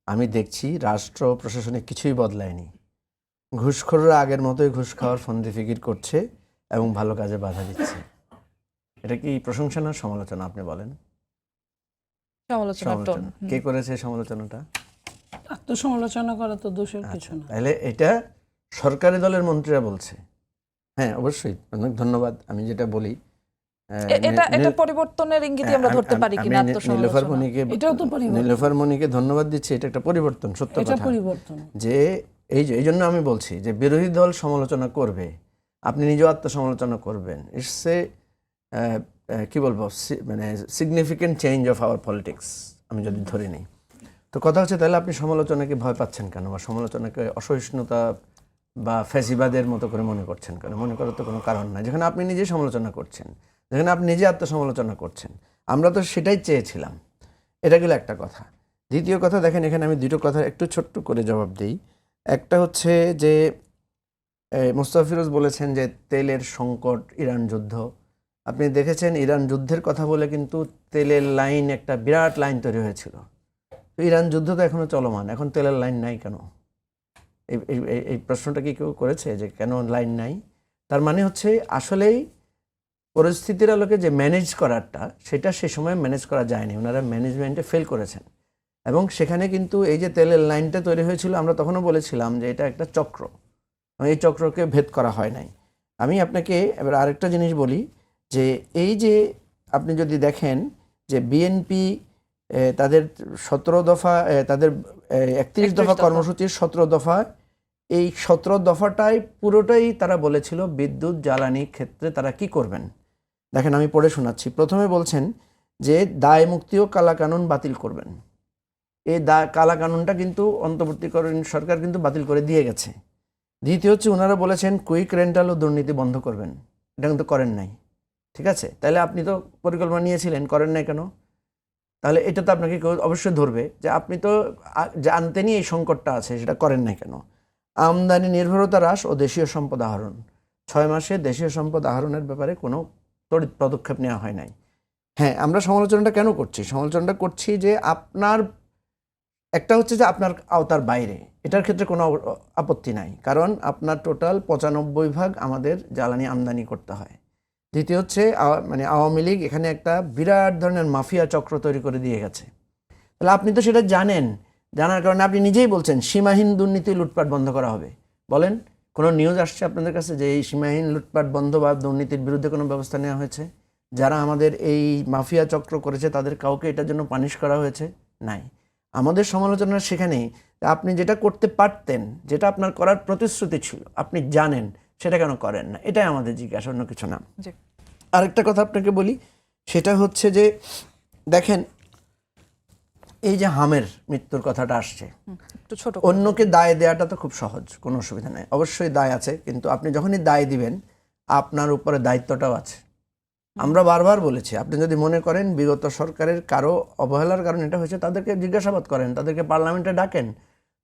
আমি দেখছি রাষ্ট্র প্রশাসনে কিছুই বদলায়নি। ঘুষখোররা আগের মতোই ঘুষ খাওয়ার ফন্দি ফিকির করছে এবং ভালো কাজে বাধা দিচ্ছে। এটা কি প্রশংসা না সমালোচনা, আপনি বলেন? সমালোচনা। কে করেছে সমালোচনাটা? আত্মসমালোচনা করা তো দোষের কিছু না। তাহলে এটা সরকারি দলের মন্ত্রীরা বলছে। হ্যাঁ, অবশ্যই, অনেক ধন্যবাদ। আমি যেটা বলি, এটা পরিবর্তনের ইঙ্গিতই আমরা ধরতে পারি কিনা আত্মসমালোচনা? এটাও তো পরিবর্তন। নীলুফার মনিকে ধন্যবাদ দিচ্ছি, এটা একটা পরিবর্তন, সত্য এটা কথা। পরিবর্তন যে এই জন্য আমি বলছি যে বিরোধী দল সমালোচনা করবে, আপনি নিজেও আত্মসমালোচনা করবেন। ইটস এ কি বলবো, মানে significant change of our politics আমি যদি ধরে নিই। তো কথা হচ্ছে তাহলে আপনি সমালোচনাকে ভয় পাচ্ছেন কেন, বা সমালোচনাকে অসহিষ্ণুতা বা ফ্যাসিবাদের মতো করে মনে করছেন কেন? মনে করার তো কোনো কারণ নাই, যেখানে আপনি নিজে সমালোচনা করছেন, যেখানে আপনি নিজে আত্মসমালোচনা করছেন। আমরা তো সেটাই চেয়েছিলাম। এটা গেল একটা কথা। দ্বিতীয় কথা, দেখেন এখানে আমি দুটো কথা একটু ছোট্ট করে জবাব দিই। একটা হচ্ছে যে মোস্তফা ফিরোজ বলেছেন যে তেলের সংকট, ইরান যুদ্ধ। আপনি দেখেছেন ইরান যুদ্ধের কথা বলে কিন্তু তেলের লাইন, একটা বিরাট লাইন তৈরি হয়েছিল। তো ইরান যুদ্ধ তো এখনো চলমান, এখন তেলের লাইন নাই কেন? এই প্রশ্নটা কি কেউ করেছে যে কেন লাইন নাই? তার মানে হচ্ছে আসলেই পরিস্থিতির আলোকে যে ম্যানেজ করারটা, সেটা সে সময় ম্যানেজ করা যায়নি, ওনারা ম্যানেজমেন্টে ফেল করেছেন। এবং সেখানে কিন্তু এই যে তেলের লাইনটা তৈরি হয়েছিল, আমরা তখনও বলেছিলাম যে এটা একটা চক্র, এই চক্রকে ভেদ করা হয় নাই। আমি আপনাকে এবার আরেকটা জিনিস বলি, যে এই যে আপনি যদি দেখেন যে বিএনপি তাদের 17 দফা, তাদের 31 দফা কর্মসূচির 17 দফা, এই 17 দফাটাই পুরোটাই তারা বলেছিল বিদ্যুৎ জ্বালানি ক্ষেত্রে তারা কি করবেন। দেখেন আমি পড়ে শোনাচ্ছি। প্রথমে বলছেন যে দায় মুক্তি ও কালাকানুন বাতিল করবেন। এই কালাকানুনটা কিন্তু অন্তর্বর্তীকালীন সরকার কিন্তু বাতিল করে দিয়ে গেছে। দ্বিতীয় হচ্ছে ওনারা বলেছেন কুইক রেন্টাল ও দুর্নীতি বন্ধ করবেন। এটা কিন্তু করেন নাই। ঠিক আছে, তাহলে আপনি তো পরিকল্পনা নিয়েছিলেন, করেন নাই কেন? তাহলে এটা তো আপনাকে কেউ অবশ্যই ধরবে যে আপনি তো জানতেনই এই সংকটটা আছে, সেটা করেন নাই কেন? আমদানি নির্ভরতা হ্রাস ও দেশীয় সম্পদ আহরণ, 6 মাসে দেশীয় সম্পদ আহরণের ব্যাপারে কোনো তড়িৎ পদক্ষেপ নেওয়া হয় নাই। হ্যাঁ, আমরা সমালোচনাটা কেন করছি? সমালোচনাটা করছি যে আপনার একটা হচ্ছে যে আপনার আওতার বাইরে, এটার ক্ষেত্রে কোনো আপত্তি নাই, কারণ আপনার টোটাল 95% আমাদের জ্বালানি আমদানি করতে হয়। দ্বিতীয় হচ্ছে মানে আওয়ামী লীগ এখানে একটা বিরাট ধরনের মাফিয়া চক্র তৈরি করে দিয়ে গেছে। তাহলে আপনি তো সেটা জানেন, জানার কারণে আপনি নিজেই বলছেন সীমাহীন দুর্নীতি লুটপাট বন্ধ করা হবে। বলেন, কোনো নিউজ আসছে আপনাদের কাছে যে এই সীমাহীন লুটপাট বন্ধ বা দুর্নীতির বিরুদ্ধে কোনো ব্যবস্থা নেওয়া হয়েছে? যারা আমাদের এই মাফিয়া চক্র করেছে তাদের কাউকে এটার জন্য পানিশ করা হয়েছে? নাই। আমাদের সমালোচনা সেখানেই, আপনি যেটা করতে পারতেন, যেটা আপনার করার প্রতিশ্রুতি ছিল, আপনি জানেন, সেটা কেন করেন না? এটাই আমাদের জিজ্ঞাসা, অন্য কিছু না। জি। আরেকটা কথা আপনাকে বলি, সেটা হচ্ছে যে দেখেন এই যে হামের মৃত্যুর কথাটা আসছে, একটু ছোট অন্যকে দায় দেওয়াটা তো খুব সহজ, কোনো অসুবিধা নেই, অবশ্যই দায় আছে, কিন্তু আপনি যখনই দায় দিবেন আপনার উপরে দায়িত্বটাও আছে। আমরা বারবার বলেছি, আপনি যদি মনে করেন বিগত সরকারের কারো অবহেলার কারণে এটা হয়েছে, তাদেরকে জিজ্ঞাসাবাদ করেন, তাদেরকে পার্লামেন্টে ডাকেন,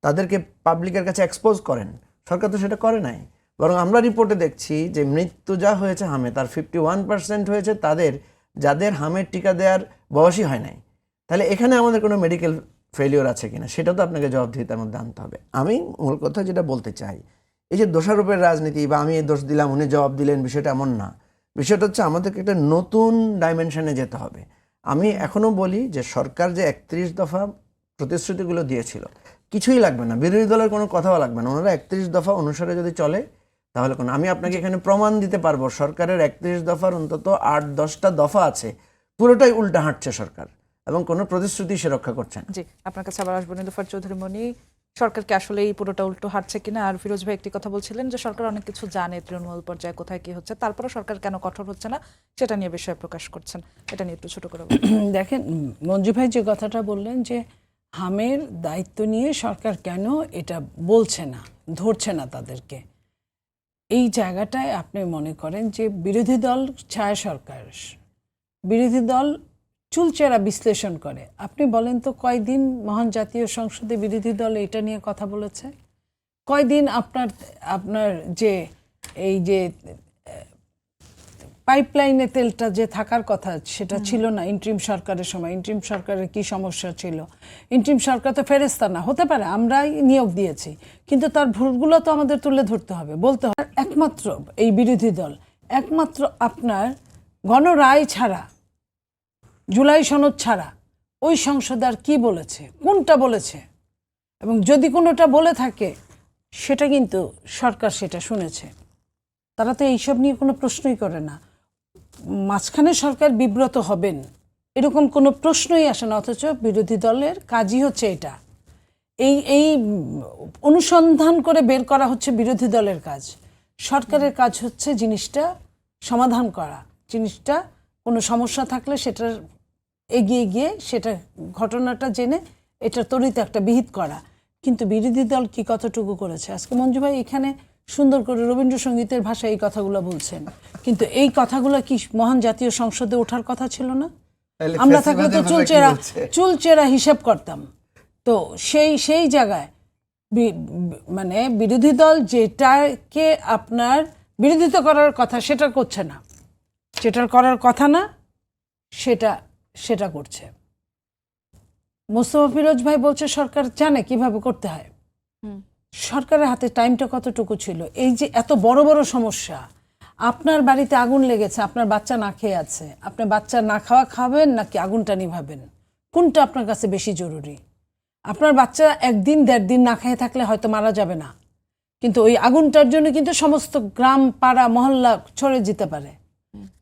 তাদেরকে পাবলিকের কাছে এক্সপোজ করেন। সরকার তো সেটা করে নাই, বরং আমরা রিপোর্টে দেখছি যে মৃত্যু যা হয়েছে হামে, তার 51% হয়েছে তাদের যাদের হামের টিকা দেওয়ার বয়সই হয় নাই। তাহলে এখানে আমাদের কোনো মেডিকেল ফেলিওর আছে কিনা সেটা তো আপনাকে জবাবদিহিতার মধ্যে আনতে হবে। আমি মূল কথা যেটা বলতে চাই, এই যে দোষারোপের রাজনীতি বা আমি এই দোষ দিলাম উনি জবাব দিলেন, বিষয়টা এমন না। বিষয়টা হচ্ছে আমাদেরকে একটা নতুন ডাইমেনশনে যেতে হবে। আমি এখনও বলি যে সরকার যে 31 দফা প্রতিশ্রুতিগুলো দিয়েছিল, কিছুই লাগবে না, বিরোধী দলের কোনো কথাও লাগবে না। ওনারা 31 দফা অনুসারে যদি চলে তাহলে কোনো, আমি আপনাকে এখানে প্রমাণ দিতে পারবো সরকারের 31 দফার অন্তত 8-10টা দফা আছে, পুরোটাই উল্টা হাঁটছে সরকার এবং কোনো প্রতিশ্রুতি সে রক্ষা করছে না। জি, আপনার কাছে আবার আসবো নীলুফার চৌধুরী মনি। সরকারকে আসলে এই পুরোটা উল্টো হাঁটছে কিনা? আর ফিরোজ ভাই একটি কথা বলছিলেন যে সরকার অনেক কিছু জানে তৃণমূল পর্যায়ে কোথায় কি হচ্ছে, তারপরে সরকার কেন কঠোর হচ্ছে না সেটা নিয়ে বিষয় প্রকাশ করছেন। এটা নিয়ে একটু ছোট করে বলুন। দেখেন মঞ্জু ভাই যে কথাটা বললেন যে হামের দায়িত্ব নিয়ে সরকার কেন এটা বলছে না, ধরছে না তাদেরকে, এই জায়গাটায় আপনি মনে করেন যে বিরোধী দল ছায়া সরকার, বিরোধী দল চুলচেরা বিশ্লেষণ করে। আপনি বলেন তো কয়দিন মহান জাতীয় সংসদে বিরোধী দল এটা নিয়ে কথা বলেছে? কয়দিন আপনার যে এই যে পাইপলাইনে তেলটা যে থাকার কথা সেটা ছিল না ইন্ট্রিম সরকারের সময়? ইন্ট্রিম সরকারের কি সমস্যা ছিল? ইন্ট্রিম সরকার তো ফেরেস্তা না, হতে পারে আমরাই নিয়োগ দিয়েছি, কিন্তু তার ভুলগুলো তো আমাদের তুলে ধরতে হবে, বলতে হবে। একমাত্র এই বিরোধী দল, একমাত্র আপনার গণরায় ছাড়া, জুলাই সনদ ছাড়া ওই সংসদ আর কি বলেছে, কোনটা বলেছে? এবং যদি কোনোটা বলে থাকে সেটা কিন্তু সরকার সেটা শুনেছে। তারা তো এইসব নিয়ে কোনো প্রশ্নই করে না। মাঝখানে সরকার বিব্রত হবেন এরকম কোনো প্রশ্নই আসে না, অথচ বিরোধী দলের কাজই হচ্ছে এটা। এই অনুসন্ধান করে বের করা হচ্ছে বিরোধী দলের কাজ। সরকারের কাজ হচ্ছে জিনিসটা সমাধান করা, জিনিসটা কোনো সমস্যা থাকলে সেটার এগিয়ে গিয়ে সেটা ঘটনাটা জেনে এটা তরিত একটা বিহিত করা, কিন্তু বিরোধী দল কি কতটুকু করেছে? আজকে মঞ্জু ভাই এখানে সুন্দর করে রবীন্দ্রসঙ্গীতের ভাষায় এই কথাগুলো বলছেন, কিন্তু এই কথাগুলো কি মহান জাতীয় সংসদে ওঠার কথা ছিল না? আমরা থাকলে তো চুলচেরা হিসাব করতাম। তো সেই জায়গায় মানে বিরোধী দল যেটাকে আপনার বিরোধিতা করার কথা সেটা করছে না, যেটার করার কথা না সেটা করছে। মোস্তফা ফিরোজ ভাই বলছে সরকার জানে কিভাবে করতে হয়। সরকারের হাতে টাইমটা কতটুকু ছিল? এই যে এত বড় বড় সমস্যা, আপনার বাড়িতে আগুন লেগেছে, আপনার বাচ্চা না খেয়ে আছে, আপনার বাচ্চা না খাবেন নাকি আগুনটা নিভাবেন, কোনটা আপনার কাছে বেশি জরুরি? আপনার বাচ্চা 1 দিন 1.5 দিন না খেয়ে থাকলে হয়তো মারা যাবে না, কিন্তু ওই আগুনটার জন্য কিন্তু সমস্ত গ্রাম পাড়া মহল্লা ছড়ে যেতে পারে।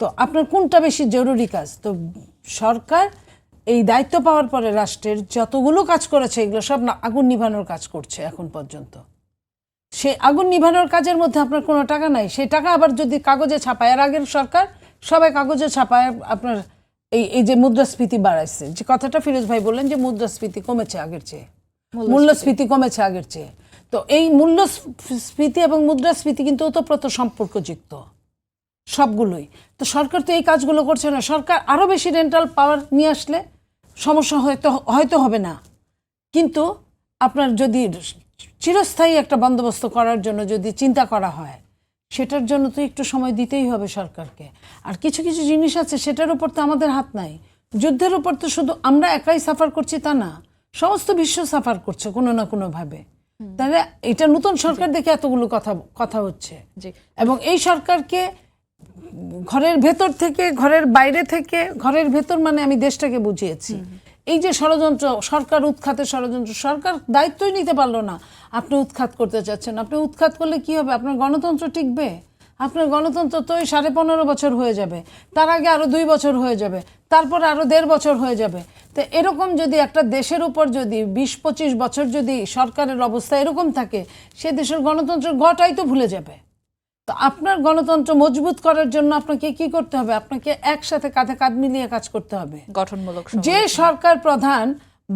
তো আপনার কোনটা বেশি জরুরি কাজ? তো সরকার এই দায়িত্ব পাওয়ার পরে রাষ্ট্রের যতগুলো কাজ করেছে এগুলো সব আগুন নিভানোর কাজ করছে এখন পর্যন্ত। সেই আগুন নিভানোর কাজের মধ্যে আপনার কোনো টাকা নাই, সেই টাকা আবার যদি কাগজে ছাপায়, আর আগের সরকার সবাই কাগজে ছাপায় আপনার এই যে মুদ্রাস্ফীতি বাড়াইছে, যে কথাটা ফিরোজ ভাই বললেন যে মুদ্রাস্ফীতি কমেছে আগের চেয়ে, মূল্যস্ফীতি কমেছে আগের চেয়ে। তো এই মূল্যস্ফীতি এবং মুদ্রাস্ফীতি কিন্তু ওতপ্রোত সম্পর্কযুক্ত সবগুলোই। তো সরকার তো এই কাজগুলো করছে না। সরকার আরো বেশি রেন্টাল পাওয়ার নিয়ে আসলে সমস্যা হয়তো হবে না, কিন্তু আপনার যদি চিরস্থায়ী একটা বন্দোবস্ত করার জন্য যদি চিন্তা করা হয়, সেটার জন্য তো একটু সময় দিতেই হবে সরকারকে। আর কিছু কিছু জিনিস আছে সেটার উপর তো আমাদের হাত নাই। যুদ্ধের উপর তো শুধু আমরা একাই সাফার করছি তা না, সমস্ত বিশ্ব সাফার করছে কোনো না কোনো ভাবে। তাহলে এটা নতুন সরকার দেখে এতগুলো কথা হচ্ছে, এবং এই সরকারকে ঘরের ভেতর থেকে, ঘরের বাইরে থেকে, ঘরের ভেতর মানে আমি দেশটাকে বুঝিয়েছি, এই যে ষড়যন্ত্র, সরকার উৎখাতের ষড়যন্ত্র, সরকার দায়িত্বই নিতে পারলো না। আপনি উৎখাত করতে চাচ্ছেন, আপনি উৎখাত করলে কি হবে? আপনার গণতন্ত্র টিকবে? আপনার গণতন্ত্র তো 15.5 বছর হয়ে যাবে, তার আগে আরো 2 বছর হয়ে যাবে, তারপর আরো 1.5 বছর হয়ে যাবে। তো এরকম যদি একটা দেশের উপর যদি 20-25 বছর যদি সরকারের অবস্থা এরকম থাকে, সে দেশের গণতন্ত্রের গটাই তো ভুলে যাবে। তো আপনার গণতন্ত্র মজবুত করার জন্য আপনাকে কি করতে হবে? আপনাকে একসাথে কাঁধে কাঁধ মিলিয়ে কাজ করতে হবে। গঠনমূলক যে সরকার প্রধান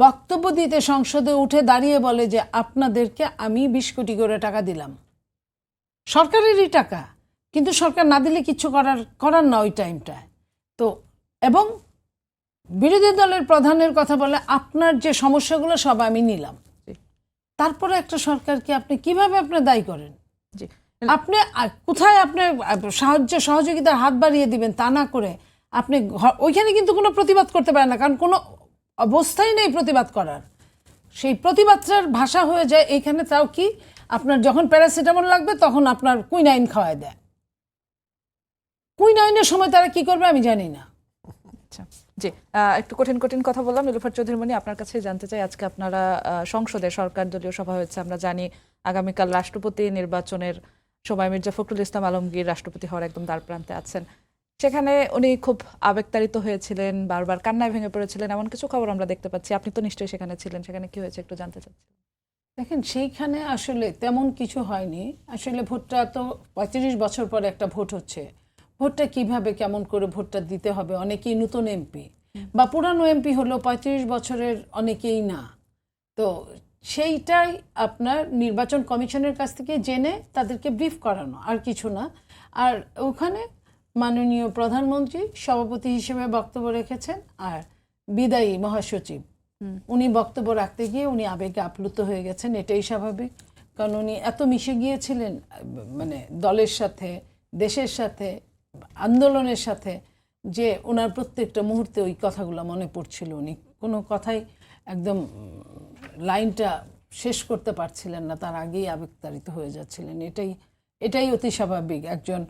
বক্তব্য দিতে সংসদে উঠে দাঁড়িয়ে বলে যে আপনাদেরকে আমি 20 কোটি করে টাকা দিলাম, সরকারেরই টাকা, কিন্তু সরকার না দিলে কিছু করার না ওই টাইমটা। তো এবং বিরোধী দলের প্রধানের কথা বলে আপনার যে সমস্যাগুলো সব আমি নিলাম, তারপরে একটা সরকারকে আপনি কিভাবে আপনি দায়ী করেন? আপনি কোথায় আপনি সহযোগিতার হাত বাড়িয়ে দিবেন তা না করে আপনি ওইখানে কিন্তু কোনো প্রতিবাদ করতে পারেন না, কারণ কোনো অবস্থাই নেই প্রতিবাদ করার। সেই প্রতিবাদটার ভাষা হয়ে যায় এইখানে, তাও কি আপনার যখন প্যারাসিটামল লাগবে তখন আপনার কুইনাইন খাওয়ায় দেয়। কুইনাইনের সময় তারা কি করবে আমি জানি না। জি, একটু কঠিন কথা বললাম। নীলুফার চৌধুরী মনি, আপনার কাছে জানতে চাই, আজকে আপনারা সংসদে সরকার দলীয় সভা হয়েছে, আমরা জানি আগামীকাল রাষ্ট্রপতি নির্বাচনের সময় মির্জা ফখরুল ইসলাম আলমগীর রাষ্ট্রপতি হওয়ার একদম দ্বার প্রান্তে আছেন। সেখানে উনি খুব আবেগতাড়িত হয়েছিলেন, বারবার কান্নায় ভেঙে পড়েছিলেন, এমন কিছু খবর আমরা দেখতে পাচ্ছি। আপনি তো নিশ্চয়ই সেখানে ছিলেন, সেখানে কি হয়েছে একটু জানতে চাচ্ছি। দেখেন, সেইখানে আসলে তেমন কিছু হয়নি। আসলে ভোটটা তো 35 বছর পরে একটা ভোট হচ্ছে, ভোটটা কিভাবে কেমন করে ভোটটা দিতে হবে, অনেকেই নতুন এমপি বা পুরানো এমপি হলো 35 বছরের অনেকেই না। তো সেইটাই আপনার নির্বাচন কমিশনের কাছ থেকে জেনে তাদেরকে ব্রিফ করানো, আর কিছু না। আর ওখানে মাননীয় প্রধানমন্ত্রী সভাপতি হিসেবে বক্তব্য রেখেছেন, আর বিদায়ী মহাসচিব উনি বক্তব্য রাখতে গিয়ে উনি আবেগে আপ্লুত হয়ে গেছেন। এটাই স্বাভাবিক, কারণ উনি এত মিশে গিয়েছিলেন মানে দলের সাথে, দেশের সাথে, আন্দোলনের সাথে, যে ওনার প্রত্যেকটা মুহূর্তে ওই কথাগুলো মনে পড়ছিল। উনি কোনো কথাই একদম লাইনটা শেষ করতে পারছিলেন না, তার আগেই আবেগতাড়িত হয়ে যাচ্ছিলেন। এটাই অতি স্বাভাবিক একজন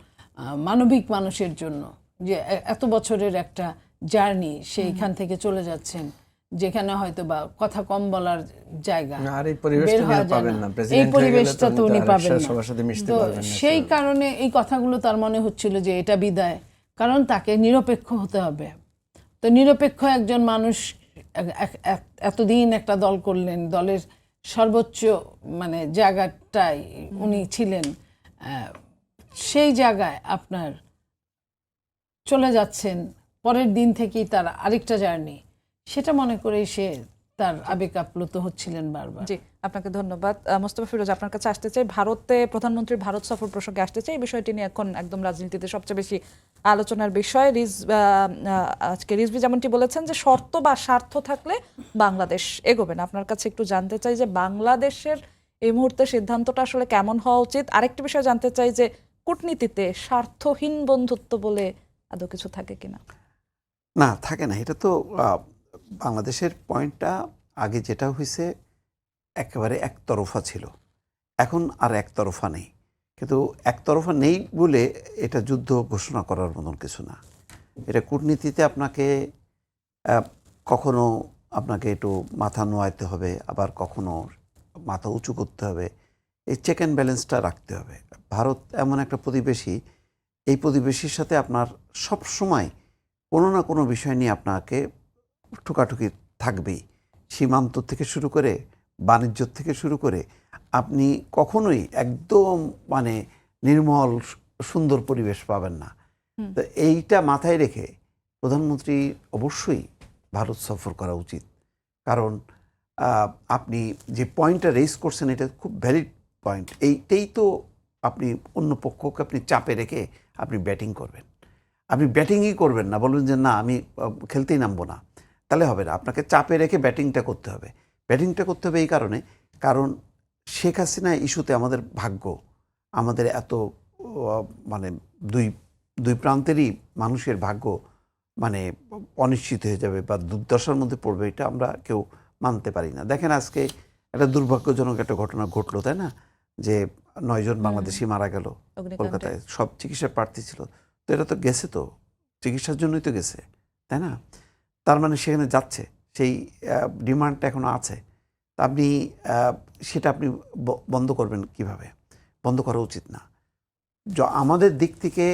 মানবিক মানুষের জন্য, যে এত বছরের একটা জার্নি সেইখান থেকে চলে যাচ্ছেন, যেখানে হয়তো বা কথা কম বলার জায়গা, এই পরিবেশটা তো উনি পাবেন না। তো সেই কারণে এই কথাগুলো তার মনে হচ্ছিল যে এটা বিদায়, কারণ তাকে নিরপেক্ষ হতে হবে। তো নিরপেক্ষ একজন মানুষ এতদিন একটা দল করলেন, দলের সর্বোচ্চ মানে জায়গাটাই উনি ছিলেন, সেই জায়গায় আপনার চলে যাচ্ছেন, পরের দিন থেকেই তার আরেকটা জার্নি, সেটা মনে করে সে তার আবেগ আপ্লুত হচ্ছিলেন বারবার। জি, আপনাকে ধন্যবাদ। মোস্তফা ফিরোজ, আপনার কাছে আসতে চাই, ভারতে প্রধানমন্ত্রীর ভারত সফর প্রসঙ্গে আসতে চাই। এই বিষয়টি নিয়ে এখন একদম রাজনীতিতে সবচেয়ে বেশি আলোচনার বিষয়। আজকে রিজভী যেমনটি বলেছেন যে শর্ত বা স্বার্থ থাকলে বাংলাদেশ এগোবে না। আপনার কাছে একটু জানতে চাই যে বাংলাদেশের এই মুহূর্তে সিদ্ধান্তটা আসলে কেমন হওয়া উচিত। আরেকটি বিষয় জানতে চাই যে কূটনীতিতে স্বার্থহীন বন্ধুত্ব বলে আদৌ কিছু থাকে কিনা? না, থাকে না। এটা তো বাংলাদেশের পয়েন্টটা আগে যেটা হয়েছে একেবারে একতরফা ছিল, এখন আর একতরফা নেই। কিন্তু একতরফা নেই বলে এটা যুদ্ধ ঘোষণা করার মতন কিছু না। এটা কূটনীতিতে আপনাকে কখনো আপনাকে একটু মাথা নোয়াইতে হবে, আবার কখনো মাথা উঁচু করতে হবে। এই চেক অ্যান্ড ব্যালেন্সটা রাখতে হবে। ভারত এমন একটা প্রতিবেশী, এই প্রতিবেশীর সাথে আপনার সব সময় কোনো না কোনো বিষয় নিয়ে আপনাকে ঠুকাঠুকি থাকবেই। সীমান্ত থেকে শুরু করে, বাণিজ্য থেকে শুরু করে, আপনি কখনোই একদম মানে নির্মল সুন্দর পরিবেশ পাবেন না। তো এইটা মাথায় রেখে প্রধানমন্ত্রী অবশ্যই ভারত সফর করা উচিত। কারণ আপনি যে পয়েন্টটা রেজ করছেন এটা খুব ভ্যালিড পয়েন্ট। এইটাই তো আপনি অন্য পক্ষকে আপনি চাপে রেখে আপনি ব্যাটিং করবেন। আপনি ব্যাটিংই করবেন না, বলবেন যে না আমি খেলতেই নামবো না, তাহলে হবে না। আপনাকে চাপে রেখে ব্যাটিংটা করতে হবে। ব্যাটিংটা করতে হবে এই কারণে, কারণ শেখ হাসিনা ইস্যুতে আমাদের ভাগ্য, আমাদের এত মানে দুই প্রান্তেরই মানুষের ভাগ্য মানে অনিশ্চিত হয়ে যাবে বা দুর্দশার মধ্যে পড়বে, এটা আমরা কেউ মানতে পারি না। দেখেন আজকে একটা দুর্ভাগ্যজনক একটা ঘটনা ঘটলো, তাই না? যে 9 জন বাংলাদেশি মারা গেল কলকাতায়, সব চিকিৎসার প্রার্থী ছিল। তো এটা তো গেছে, তো চিকিৎসার জন্যই তো গেছে, তাই না? তার মানে সেখানে যাচ্ছে, সেই ডিমান্ডটা এখনো আছে। তা আপনি সেটা আপনি বন্ধ করবেন কিভাবে? বন্ধ করা উচিত না। আমাদের দিক থেকে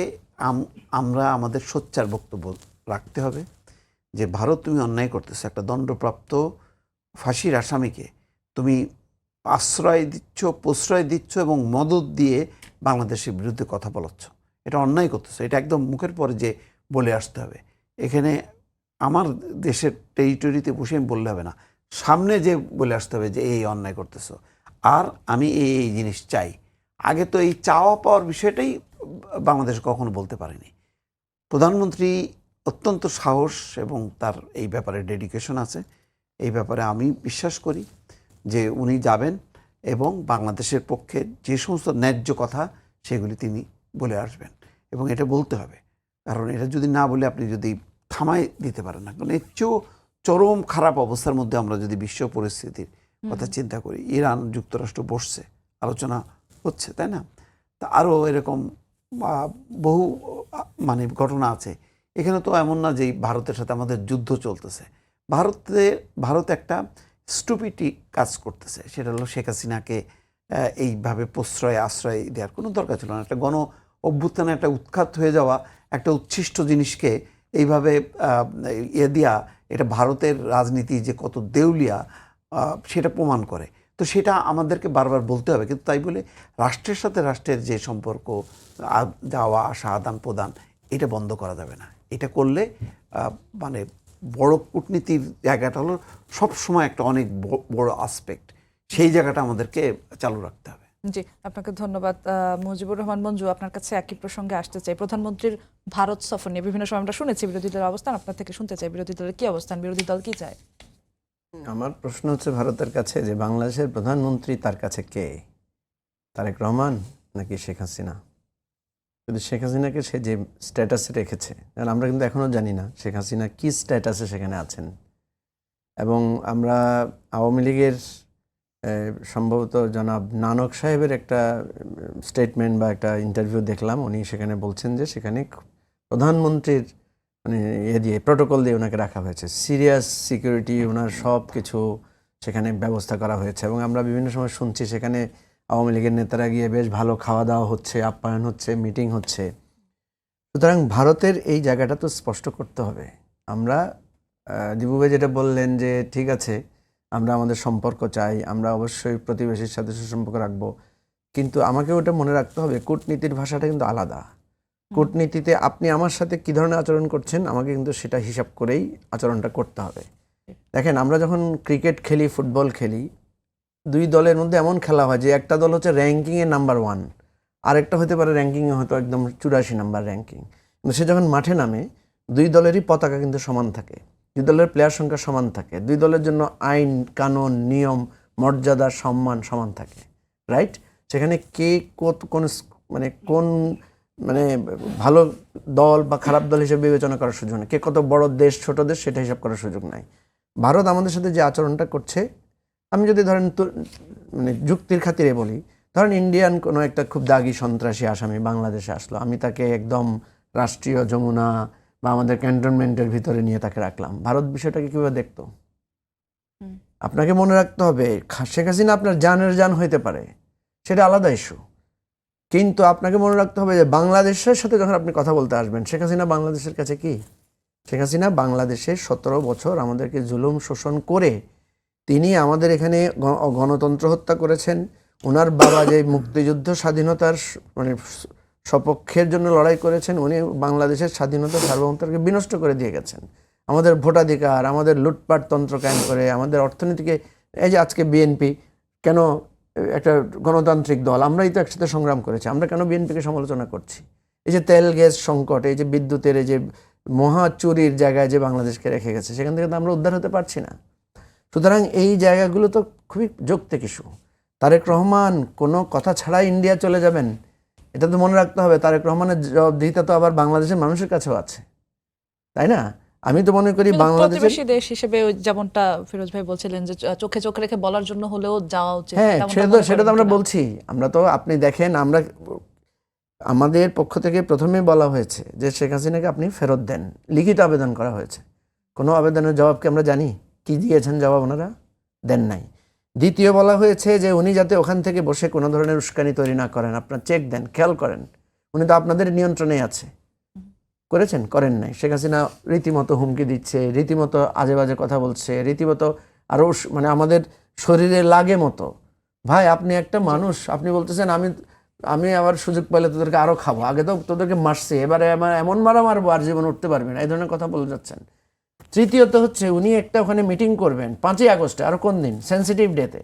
আমরা আমাদের সোচ্চার বক্তব্য রাখতে হবে যে ভারত তুমি অন্যায় করতেছো, একটা দণ্ডপ্রাপ্ত ফাঁসির আসামিকে তুমি আশ্রয় দিচ্ছ, প্রশ্রয় দিচ্ছ এবং মদত দিয়ে বাংলাদেশের বিরুদ্ধে কথা বলাচ্ছ, এটা অন্যায় করতেছো। এটা একদম মুখের পরে যে বলে আসতে হবে। এখানে আমার দেশের টেরিটরিতে বসে আমি বললে হবে না, সামনে যে বলে আসতে হবে যে এই অন্যায় করতেছো আর আমি এই জিনিস চাই। আগে তো এই চাওয়া পাওয়ার বিষয়টাই বাংলাদেশ কখনো বলতে পারেনি। প্রধানমন্ত্রী অত্যন্ত সাহস এবং তার এই ব্যাপারে ডেডিকেশন আছে। এই ব্যাপারে আমি বিশ্বাস করি যে উনি যাবেন এবং বাংলাদেশের পক্ষে যে সমস্ত ন্যায্য কথা সেগুলি তিনি বলে আসবেন এবং এটা বলতে হবে। কারণ এটা যদি না বলে আপনি যদি থামাই দিতে পারেন না, কারণ এর চেয়েও চরম খারাপ অবস্থার মধ্যে আমরা যদি বিশ্ব পরিস্থিতির কথা চিন্তা করি, ইরান যুক্তরাষ্ট্র বসছে, আলোচনা হচ্ছে, তাই না? তা আরও এরকম বহু মানে ঘটনা আছে। এখানে তো এমন না যে ভারতের সাথে আমাদের যুদ্ধ চলতেছে। ভারত একটা স্টুপিটি কাজ করতেছে, সেটা হলো শেখ হাসিনাকে এইভাবে আশ্রয় দেওয়ার কোনো দরকার ছিল না। একটা গণ অভ্যুত্থানে একটা উৎখাত হয়ে যাওয়া একটা উচ্ছিষ্ট জিনিসকে এইভাবে দেওয়া, এটা ভারতের রাজনীতি যে কত দেউলিয়া সেটা প্রমাণ করে। তো সেটা আমাদেরকে বারবার বলতে হবে। কিন্তু তাই বলে রাষ্ট্রের সাথে রাষ্ট্রের যে সম্পর্ক, যাওয়া আসা, আদান প্রদান, এটা বন্ধ করা যাবে না। এটা করলে মানে বড় কূটনীতির জায়গাটা হলো সবসময় একটা অনেক বড় আসপেক্ট, সেই জায়গাটা আমাদেরকে চালু রাখতে হবে। জি, আপনাকে ধন্যবাদ। মুজিবুর রহমান মঞ্জু, আপনার কাছে একই প্রসঙ্গে আসতে চাই। প্রধানমন্ত্রীর ভারত সফর নিয়ে বিভিন্ন সময় আমরা শুনেছি বিরোধী দলের অবস্থান, আপনার থেকে শুনতে চাই বিরোধী দলের কি অবস্থান, বিরোধী দল কি চায়? আমার প্রশ্ন হচ্ছে ভারতের কাছে যে বাংলাদেশের প্রধানমন্ত্রী তার কাছে কে? তারেক রহমান নাকি শেখ হাসিনা? যদি শেখ হাসিনাকে সে যে স্ট্যাটাসে রেখেছে, কারণ আমরা কিন্তু এখনও জানি না শেখ হাসিনা কি স্ট্যাটাসে সেখানে আছেন। এবং আমরা আওয়ামী লীগের সম্ভবত জনাব নানক সাহেবের একটা স্টেটমেন্ট বা একটা ইন্টারভিউ দেখলাম, উনি সেখানে বলছেন যে সেখানে প্রধানমন্ত্রীর মানে দিয়ে প্রোটোকল দিয়ে ওনাকে রাখা হয়েছে, সিরিয়াস সিকিউরিটি, ওনার সব কিছু সেখানে ব্যবস্থা করা হয়েছে। এবং আমরা বিভিন্ন সময় শুনছি সেখানে আওয়ামী লীগের নেতারা গিয়ে বেশ ভালো খাওয়া দাওয়া হচ্ছে, আপ্যায়ন হচ্ছে, মিটিং হচ্ছে। সুতরাং ভারতের এই জায়গাটা তো স্পষ্ট করতে হবে। আমরা দিবু ভাই যেটা বললেন যে ঠিক আছে আমরা আমাদের সম্পর্ক চাই, আমরা অবশ্যই প্রতিবেশীর সাথে সুসম্পর্ক রাখবো, কিন্তু আমাকে ওটা মনে রাখতে হবে কূটনীতির ভাষাটা কিন্তু আলাদা। কূটনীতিতে আপনি আমার সাথে কী ধরনের আচরণ করছেন আমাকে কিন্তু সেটা হিসাব করেই আচরণটা করতে হবে। দেখেন আমরা যখন ক্রিকেট খেলি, ফুটবল খেলি, দুই দলের মধ্যে এমন খেলা হয় যে একটা দল হচ্ছে র্যাঙ্কিংয়ে নাম্বার 1, আরেকটা হতে পারে র্যাঙ্কিংয়ে হয়তো একদম 84 নাম্বার র্যাঙ্কিং, কিন্তু সে যখন মাঠে নামে দুই দলেরই পতাকা কিন্তু সমান থাকে, দুই দলের প্লেয়ার সংখ্যা সমান থাকে, দুই দলের জন্য আইন কানুন নিয়ম মর্যাদা সম্মান সমান থাকে, রাইট? সেখানে কে কোন মানে ভালো দল বা খারাপ দল হিসেবে বিবেচনা করার সুযোগ নেই, কে কত বড় দেশ ছোট দেশ সেটা হিসাব করার সুযোগ নাই। ভারত আমাদের সাথে যে আচরণটা করছে, আমি যদি ধরেন মানে যুক্তির খাতিরে বলি, ধরেন ইন্ডিয়ান কোনো একটা খুব দাগি সন্ত্রাসী আসামি বাংলাদেশে আসলো, আমি তাকে একদম রাষ্ট্রীয় যমুনা বা আমাদের ক্যান্টনমেন্টের ভিতরে নিয়ে তাকে রাখলাম, ভারত বিষয়টাকে কীভাবে দেখতো? আপনাকে মনে রাখতে হবে শেখ হাসিনা আপনার জানের জান হইতে পারে, সেটা আলাদা ইস্যু, কিন্তু আপনাকে মনে রাখতে হবে যে বাংলাদেশের সাথে যখন আপনি কথা বলতে আসবেন, শেখ হাসিনা বাংলাদেশের কাছে কি? শেখ হাসিনা বাংলাদেশে 17 বছর আমাদেরকে জুলুম শোষণ করে তিনি আমাদের এখানে গণতন্ত্র হত্যা করেছেন। ওনার বাবা যে মুক্তিযুদ্ধ স্বাধীনতার মানে সপক্ষের জন্য লড়াই করেছেন, উনি বাংলাদেশের স্বাধীনতা সার্বভৌমত্বকে বিনষ্ট করে দিয়ে গেছেন। আমাদের ভোটাধিকার, আমাদের লুটপাট তন্ত্র কায়েম করে আমাদের অর্থনীতিকে, এই যে আজকে বিএনপি কেন একটা গণতান্ত্রিক দল, আমরাই তো একসাথে সংগ্রাম করেছি, আমরা কেন বিএনপিকে সমালোচনা করছি? এই যে তেল গ্যাস সংকট, এই যে বিদ্যুতের এই যে মহা চুরির জায়গায় যে বাংলাদেশকে রেখে গেছে, সেখান থেকে তো আমরা উদ্ধার হতে পারছি না। সুতরাং এই জায়গাগুলো তো খুবই যৌক্তিক ইস্যু। তারেক রহমান কোনো কথা ছাড়াই ইন্ডিয়া চলে যাবেন, এটা তো মনে রাখতে হবে। তারেক রহমানের জবাবদিহিতা তো আবার বাংলাদেশের মানুষের কাছেও আছে, তাই না? আমি তো মনে করি বাংলাদেশের প্রতিবেশী দেশ হিসেবে যেমনটা ফিরোজ ভাই বলছিলেন যে চোখে চোখ রেখে বলার জন্য হলেও যাওয়া উচিত, হ্যাঁ, তেমনটা সেটা তো মনে আমরা করেন বলছি। আমরা তো আপনি দেখেন, আমরা আমাদের পক্ষ থেকে প্রথমেই বলা হয়েছে যে শেখ হাসিনাকে আপনি ফেরত দেন, লিখিত আবেদন করা হয়েছে। কোনো আবেদনের জবাব কি আমরা জানি? কি দিয়েছেন জবাব? ওনারা দেন নাই। দ্বিতীয় বলা হয়েছে যে উনি যাতে ওখান থেকে বসে কোনো ধরনের উস্কানি তৈরি না করেন, আপনার চেক দেন, খেয়াল করেন। উনি তো আপনাদের নিয়ন্ত্রণে আছে, করেছেন? করেন নাই। শেখ হাসিনা রীতিমতো হুমকি দিচ্ছে, রীতিমতো আজে বাজে কথা বলছে, রীতিমতো আরও মানে আমাদের শরীরে লাগে মতো। ভাই আপনি একটা মানুষ, আপনি বলতেছেন আমি আবার সুযোগ পেলে তোদেরকে আরও খাবো, আগে তো তোদেরকে মারছে, এবারে আমার এমন মারা মারবো আর জীবন উঠতে পারবে না, এই ধরনের কথা বলে যাচ্ছেন। তৃতীয়ত হচ্ছে উনি একটা ওখানে মিটিং করবেন 5ই আগস্টে, আরও কোন দিন, সেন্সিটিভ ডেতে।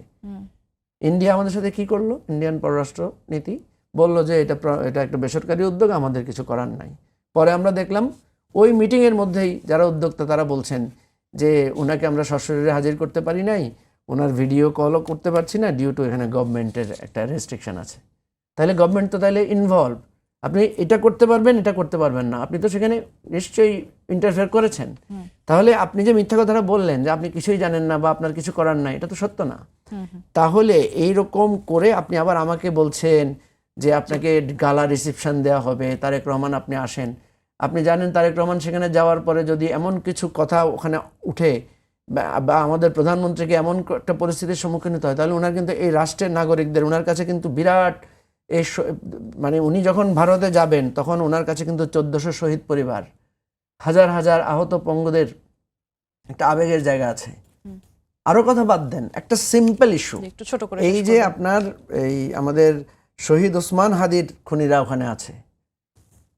ইন্ডিয়া আমাদের সাথে কি করলো? ইন্ডিয়ান পররাষ্ট্র নীতি বললো যে এটা একটা বেসরকারি উদ্যোগ, আমাদের কিছু করার নাই। পরে আমরা দেখলাম ওই মিটিংয়ের মধ্যেই যারা উদ্যোক্তা তারা বলছেন যে ওনাকে আমরা সশরীরে হাজির করতে পারি নাই, ওনার ভিডিও কলও করতে পারছি না, ডিউ টু এখানে গভর্নমেন্টের একটা রেস্ট্রিকশন আছে। তাহলে গভর্নমেন্ট তো তাহলে ইনভলভ, আপনি এটা করতে পারবেন, এটা করতে পারবেন না, আপনি তো সেখানে নিশ্চয়ই ইন্টারফেয়ার করেছেন। তাহলে আপনি যে মিথ্যা কথাটা বললেন যে আপনি কিছুই জানেন না বা আপনার কিছু করার নাই, এটা তো সত্য না। তাহলে এই রকম করে আপনি আবার আমাকে বলছেন যে আপনাকে গালা রিসেপশন দেওয়া হবে, তারেক রহমান আপনি আসেন। আপনি জানেন তারেক রহমান সেখানে যাওয়ার পরে যদি এমন কিছু কথা ওখানে উঠে বা আমাদের প্রধানমন্ত্রীকে এমন একটা পরিস্থিতির সম্মুখীন হতে হয়, তাহলে ওনার কিন্তু এই রাষ্ট্রের নাগরিকদের ওনার কাছে কিন্তু বিরাট মানে উনি যখন ভারতে যাবেন তখন ওনার কাছে কিন্তু 1400 শহীদ পরিবার, হাজার হাজার আহত পঙ্গুদের একটা আবেগের জায়গা আছে। আরো কথা বাদ দেন, একটা সিম্পল ইস্যু, একটু ছোট করে এই যে আপনার এই আমাদের শহীদ ওসমান হাদির খুনিরা ওখানে আছে,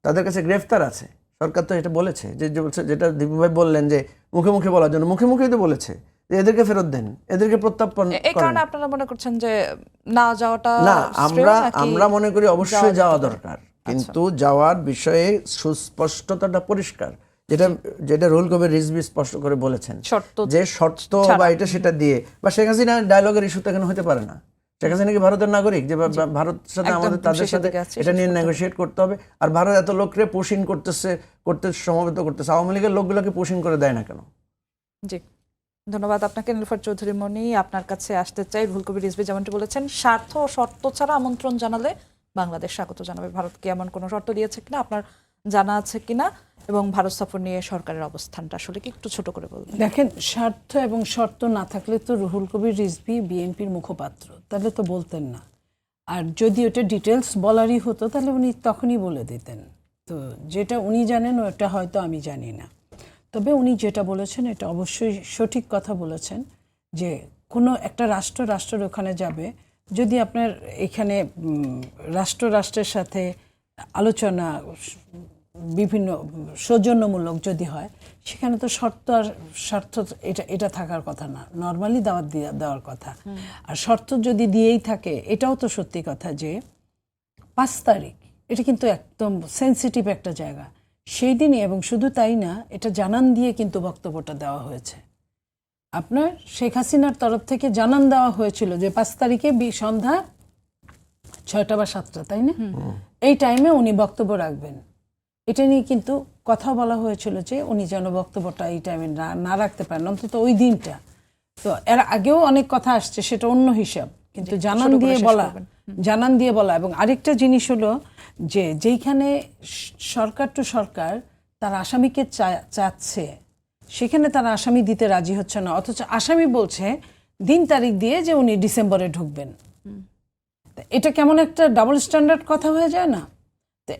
তাদের কাছে গ্রেফতার আছে। সরকার তো এটা বলেছে যে যেটা দীপু ভাই বললেন যে মুখে মুখে বলার জন্য, মুখে মুখেই তো বলেছে যে এদেরকে ফেরত দেন, এদেরকে প্রত্যার্পণ এই কারণে আপনারা মনে করছেন যে না যাওয়াটা না? শ্রেয় নাকি আমরা মনে করি অবশ্যই যাওয়া দরকার, কিন্তু যাওয়ার বিষয়ে সুস্পষ্টতাটা পরিষ্কার, যেটা রুহুল কবির রিজভী স্পষ্ট করে বলেছেন যে শর্ত বা এটা সেটা দিয়ে বা শেখ হাসিনা ডায়লগের ইস্যু তো এখানে হতে পারে না। শেখ হাসিনা কি ভারতের নাগরিক যে ভারতের সাথে আমাদের তাদের সাথে এটা নিয়ে নেগোশিয়েট করতে হবে? আর ভারত এত লোকরে পোষিং করতে সমবেত করতেছে, আওয়ামী লীগের লোকগুলোকে পোষিং করে দেয় না কেন? জি ধন্যবাদ আপনাকে নীলুফার চৌধুরী মনি। আপনার কাছে আসতে চাই, রুহুল কবির রিজভী যেমনটি বলেছেন স্বার্থ ও শর্ত ছাড়া আমন্ত্রণ জানালে বাংলাদেশ স্বাগত জানাবে। ভারতকে এমন কোনো শর্ত দিয়েছে কিনা আপনার জানা আছে কিনা, এবং ভারত সফর নিয়ে সরকারের অবস্থানটা আসলে কি একটু ছোট করে বলবেন? দেখেন, স্বার্থ এবং শর্ত না থাকলে তো রুহুল কবির রিজভী বিএনপির মুখপাত্র, তাহলে তো বলতেন না। আর যদি ওটা ডিটেলস বলারই হতো তাহলে উনি তখনই বলে দিতেন। তো যেটা উনি জানেন ওটা হয়তো আমি জানি না, তবে উনি যেটা বলেছেন এটা অবশ্যই সঠিক কথা বলেছেন যে কোনো একটা রাষ্ট্রের ওখানে যাবে, যদি আপনার এখানে রাষ্ট্রের সাথে আলোচনা বিভিন্ন সৌজন্যমূলক যদি হয়, সেখানে তো শর্ত এটা থাকার কথা না, নর্মালি দাওয়াত দেওয়ার কথা। আর শর্ত যদি দিয়েই থাকে, এটাও তো সত্যি কথা যে 5 তারিখ এটা কিন্তু একদম সেনসিটিভ একটা জায়গা, সেই দিনই, এবং শুধু তাই না, এটা জানান দিয়ে কিন্তু বক্তব্যটা দেওয়া হয়েছে। আপনার শেখ হাসিনার তরফ থেকে জানান দেওয়া হয়েছিল যে 5 তারিখে সন্ধ্যা 6টা বা 7টা, তাই না, এই টাইমে উনি বক্তব্য রাখবেন। এটা নিয়ে কিন্তু কথা বলা হয়েছিল যে উনি যেন বক্তব্যটা এই টাইমে না রাখতে পারেন, অন্তত ওই দিনটা। তো এর আগেও অনেক কথা আসছে, সেটা অন্য হিসাব, কিন্তু জানান দিয়ে বলা। এবং আরেকটা জিনিস হলো যে যেইখানে সরকার টু সরকার তার আসামিকে চাচ্ছে, সেখানে তারা আসামি দিতে রাজি হচ্ছে না, অথচ আসামি বলছে দিন তারিখ দিয়ে যে উনি ডিসেম্বরে ঢুকবেন। এটা কেমন একটা ডাবল স্ট্যান্ডার্ড কথা হয়ে যায় না? তো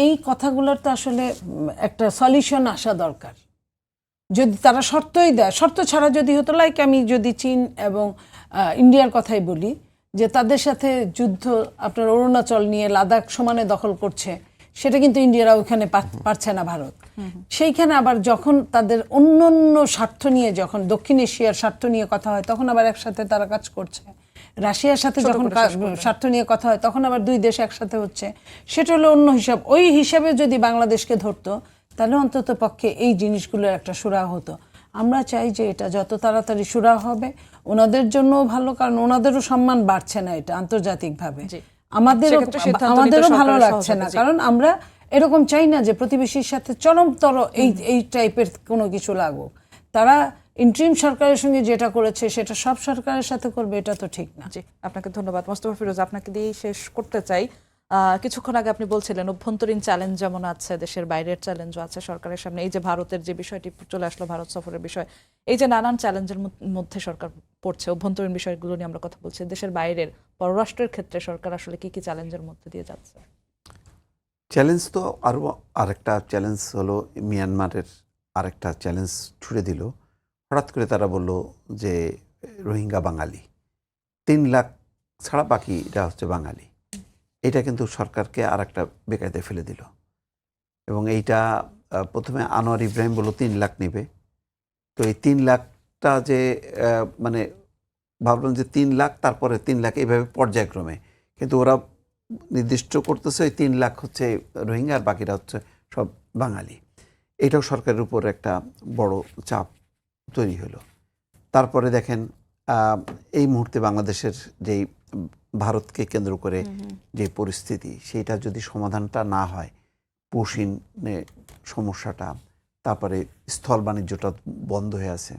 এই কথাগুলোর তো আসলে একটা সলিউশন আসা দরকার। যদি তারা শর্তই দেয়, শর্ত ছাড়া যদি হতো, লাইক আমি যদি চীন এবং ইন্ডিয়ার কথাই বলি, যে তাদের সাথে যুদ্ধ আপনার অরুণাচল নিয়ে লাদাখ সমানে দখল করছে, সেটা কিন্তু ইন্ডিয়ারা ওইখানে পারছে না, ভারত। সেইখানে আবার যখন তাদের অন্য স্বার্থ নিয়ে, যখন দক্ষিণ এশিয়ার স্বার্থ নিয়ে কথা হয়, তখন আবার একসাথে তারা কাজ করছে। রাশিয়ার সাথে যখন স্বার্থ নিয়ে কথা হয়, তখন আবার দুই দেশ একসাথে হচ্ছে, সেটা হলো অন্য হিসাব। ওই হিসাবে যদি বাংলাদেশকে ধরতো, তাহলে অন্তত পক্ষে এই জিনিসগুলোর একটা সুরাহা হতো। আমরা চাই যে এটা যত তাড়াতাড়ি সুরাহা হবে, ওনাদের জন্যও ভালো, কারণ ওনাদেরও সম্মান বাড়ছে না এটা আন্তর্জাতিকভাবে, আমাদেরও ভালো লাগছে না, কারণ আমরা এরকম চাই না যে প্রতিবেশীর সাথে চরমতর এই টাইপের কোনো কিছু লাগুক। তারা ইন্টারিম সরকারের সঙ্গে যেটা করেছে সেটা সব সরকারের সাথে করবে, এটা তো ঠিক না। জি, আপনাকে ধন্যবাদ। মোস্তফা ফিরোজ, আপনাকে দিয়ে শেষ করতে চাই। কিছুক্ষণ আগে আপনি বলছিলেন অভ্যন্তরীণ চ্যালেঞ্জ যেমন আছে, দেশের বাইরের চ্যালেঞ্জও আছে সরকারের সামনে। এই যে ভারতের যে বিষয়টি চলে আসলো, ভারত সফরের বিষয়, এই যে নানান চ্যালেঞ্জের মধ্যে সরকার পড়ছে, অভ্যন্তরীণ বিষয়গুলো নিয়ে আমরা কথা বলছি, দেশের বাইরের পররাষ্ট্রের ক্ষেত্রে সরকার আসলে কি কি চ্যালেঞ্জের মধ্যে দিয়ে যাচ্ছে? চ্যালেঞ্জ তো আরও আরেকটা চ্যালেঞ্জ হলো, মিয়ানমারের আরেকটা চ্যালেঞ্জ ছুড়ে দিল। হঠাৎ করে তারা বলল যে রোহিঙ্গা বাঙালি, 3 লাখ ছাড়া বাকিরা হচ্ছে বাঙালি। এটা কিন্তু সরকারকে আর একটা বেকায়দায় ফেলে দিল। এবং এইটা প্রথমে আনোয়ার ইব্রাহিম বলল 3 লাখ নেবে। তো এই 3 লাখটা যে মানে ভাবলাম যে 3 লাখ, তারপরে 3 লাখ, এইভাবে পর্যায়ক্রমে, কিন্তু ওরা নির্দিষ্ট করতেছে ওই 3 লাখ হচ্ছে রোহিঙ্গা আর বাকিরা হচ্ছে সব বাঙালি। এটাও সরকারের উপর একটা বড় চাপ তৈরি হলো। তারপরে দেখেন এই মুহূর্তে বাংলাদেশের যেই ভারতকে কেন্দ্র করে যে পরিস্থিতি, সেইটা যদি সমাধানটা না হয়, পশ্চিমে সমস্যাটা, তারপরে স্থল বাণিজ্যটা বন্ধ হয়ে আছে,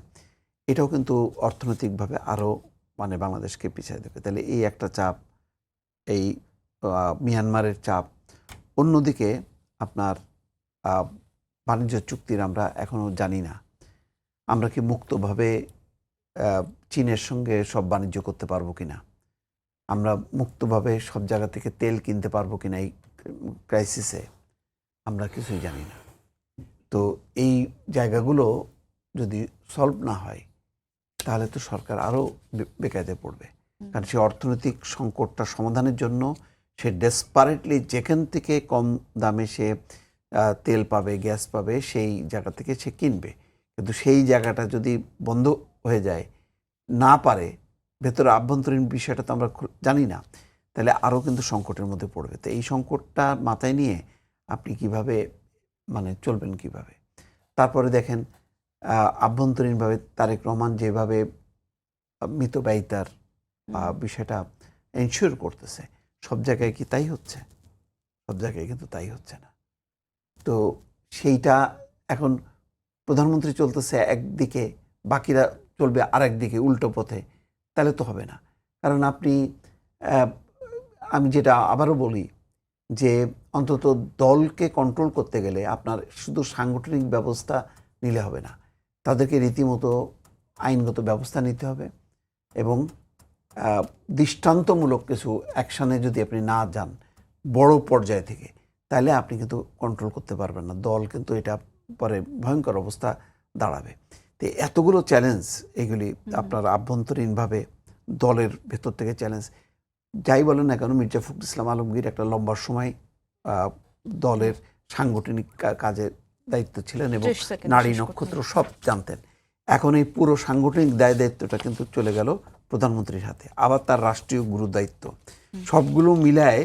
এটাও কিন্তু অর্থনৈতিকভাবে আরও মানে বাংলাদেশকে পিছিয়ে দেবে। তাহলে এই একটা চাপ, এই মিয়ানমারের চাপ। অন্যদিকে আপনার বাণিজ্য চুক্তির আমরা এখনও জানি না আমরা কি মুক্তভাবে চীনের সঙ্গে সব বাণিজ্য করতে পারবো কিনা, আমরা মুক্তভাবে সব জায়গা থেকে তেল কিনতে পারবো কিনা এই ক্রাইসিসে, আমরা কিছুই জানি না। তো এই জায়গাগুলো যদি সলভ না হয়, তাহলে তো সরকার আরও বেকায়দায় পড়বে। কারণ সে অর্থনৈতিক সংকটটা সমাধানের জন্য সে ডেসপারেটলি যেখান থেকে কম দামে সে তেল পাবে, গ্যাস পাবে, সেই জায়গা থেকে সে কিনবে। কিন্তু সেই জায়গাটা যদি বন্ধ হয়ে যায়, না পারে, ভেতরে আভ্যন্তরীণ বিষয়টা তো আমরা জানি না, তাহলে আরও কিন্তু সংকটের মধ্যে পড়বে। তো এই সংকটটা মাথায় নিয়ে আপনি কিভাবে মানে চলবেন কিভাবে? তারপরে দেখেন আভ্যন্তরীণভাবে তারেক রহমান যেভাবে মিতব্যয়িতার বিষয়টা এনশিওর করতেছে, সব জায়গায় কি তাই হচ্ছে? সব জায়গায় কিন্তু তাই হচ্ছে না। তো সেইটা এখন প্রধানমন্ত্রী চলতেছে একদিকে, বাকিরা চলবে আরেক দিকে, উল্টো পথে, তাহলে তো হবে না। কারণ আপনি আমি যেটা আবারও বলি যে অন্তত দলকে কন্ট্রোল করতে গেলে আপনার শুধু সাংগঠনিক ব্যবস্থা নিলে হবে না, তাদেরকে রীতিমতো আইনগত ব্যবস্থা নিতে হবে এবং দৃষ্টান্তমূলক কিছু অ্যাকশানে যদি আপনি না যান বড় পর্যায় থেকে, তাহলে আপনি কিন্তু কন্ট্রোল করতে পারবেন না। দল কিন্তু এটা পরে ভয়ঙ্কর অবস্থা দাঁড়াবে। তো এতগুলো চ্যালেঞ্জ, এগুলি আপনার আভ্যন্তরীণভাবে দলের ভেতর থেকে চ্যালেঞ্জ, যাই বলেন না কেন, মির্জা ফখরুল ইসলাম আলমগীর একটা লম্বা সময় দলের সাংগঠনিক কাজের দায়িত্ব ছিলেন এবং 30 সেকেন্ড নারী শেষ করতে নক্ষত্র সব জানতেন। এখন এই পুরো সাংগঠনিক দায়িত্বটা কিন্তু চলে গেল প্রধানমন্ত্রীর হাতে, আবার তার রাষ্ট্রীয় গুরু দায়িত্ব, সবগুলো মিলায়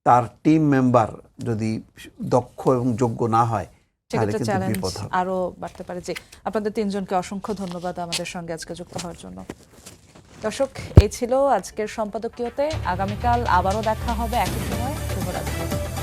তার টিম মেম্বার যদি দক্ষ এবং যোগ্য না হয় তাহলে সেক্ষেত্রে কিন্তু চ্যালেঞ্জ বিপদ হবে। আরো বাড়তে পারে। জি, আপনাদের তিনজনকে অসংখ্য ধন্যবাদ আমাদের সঙ্গে আজকে যুক্ত হওয়ার জন্য। দর্শক, এই ছিল আজকের সম্পাদকীয়তে। আগামীকাল আবারও দেখা হবে একই সময়। শুভরাত্রি।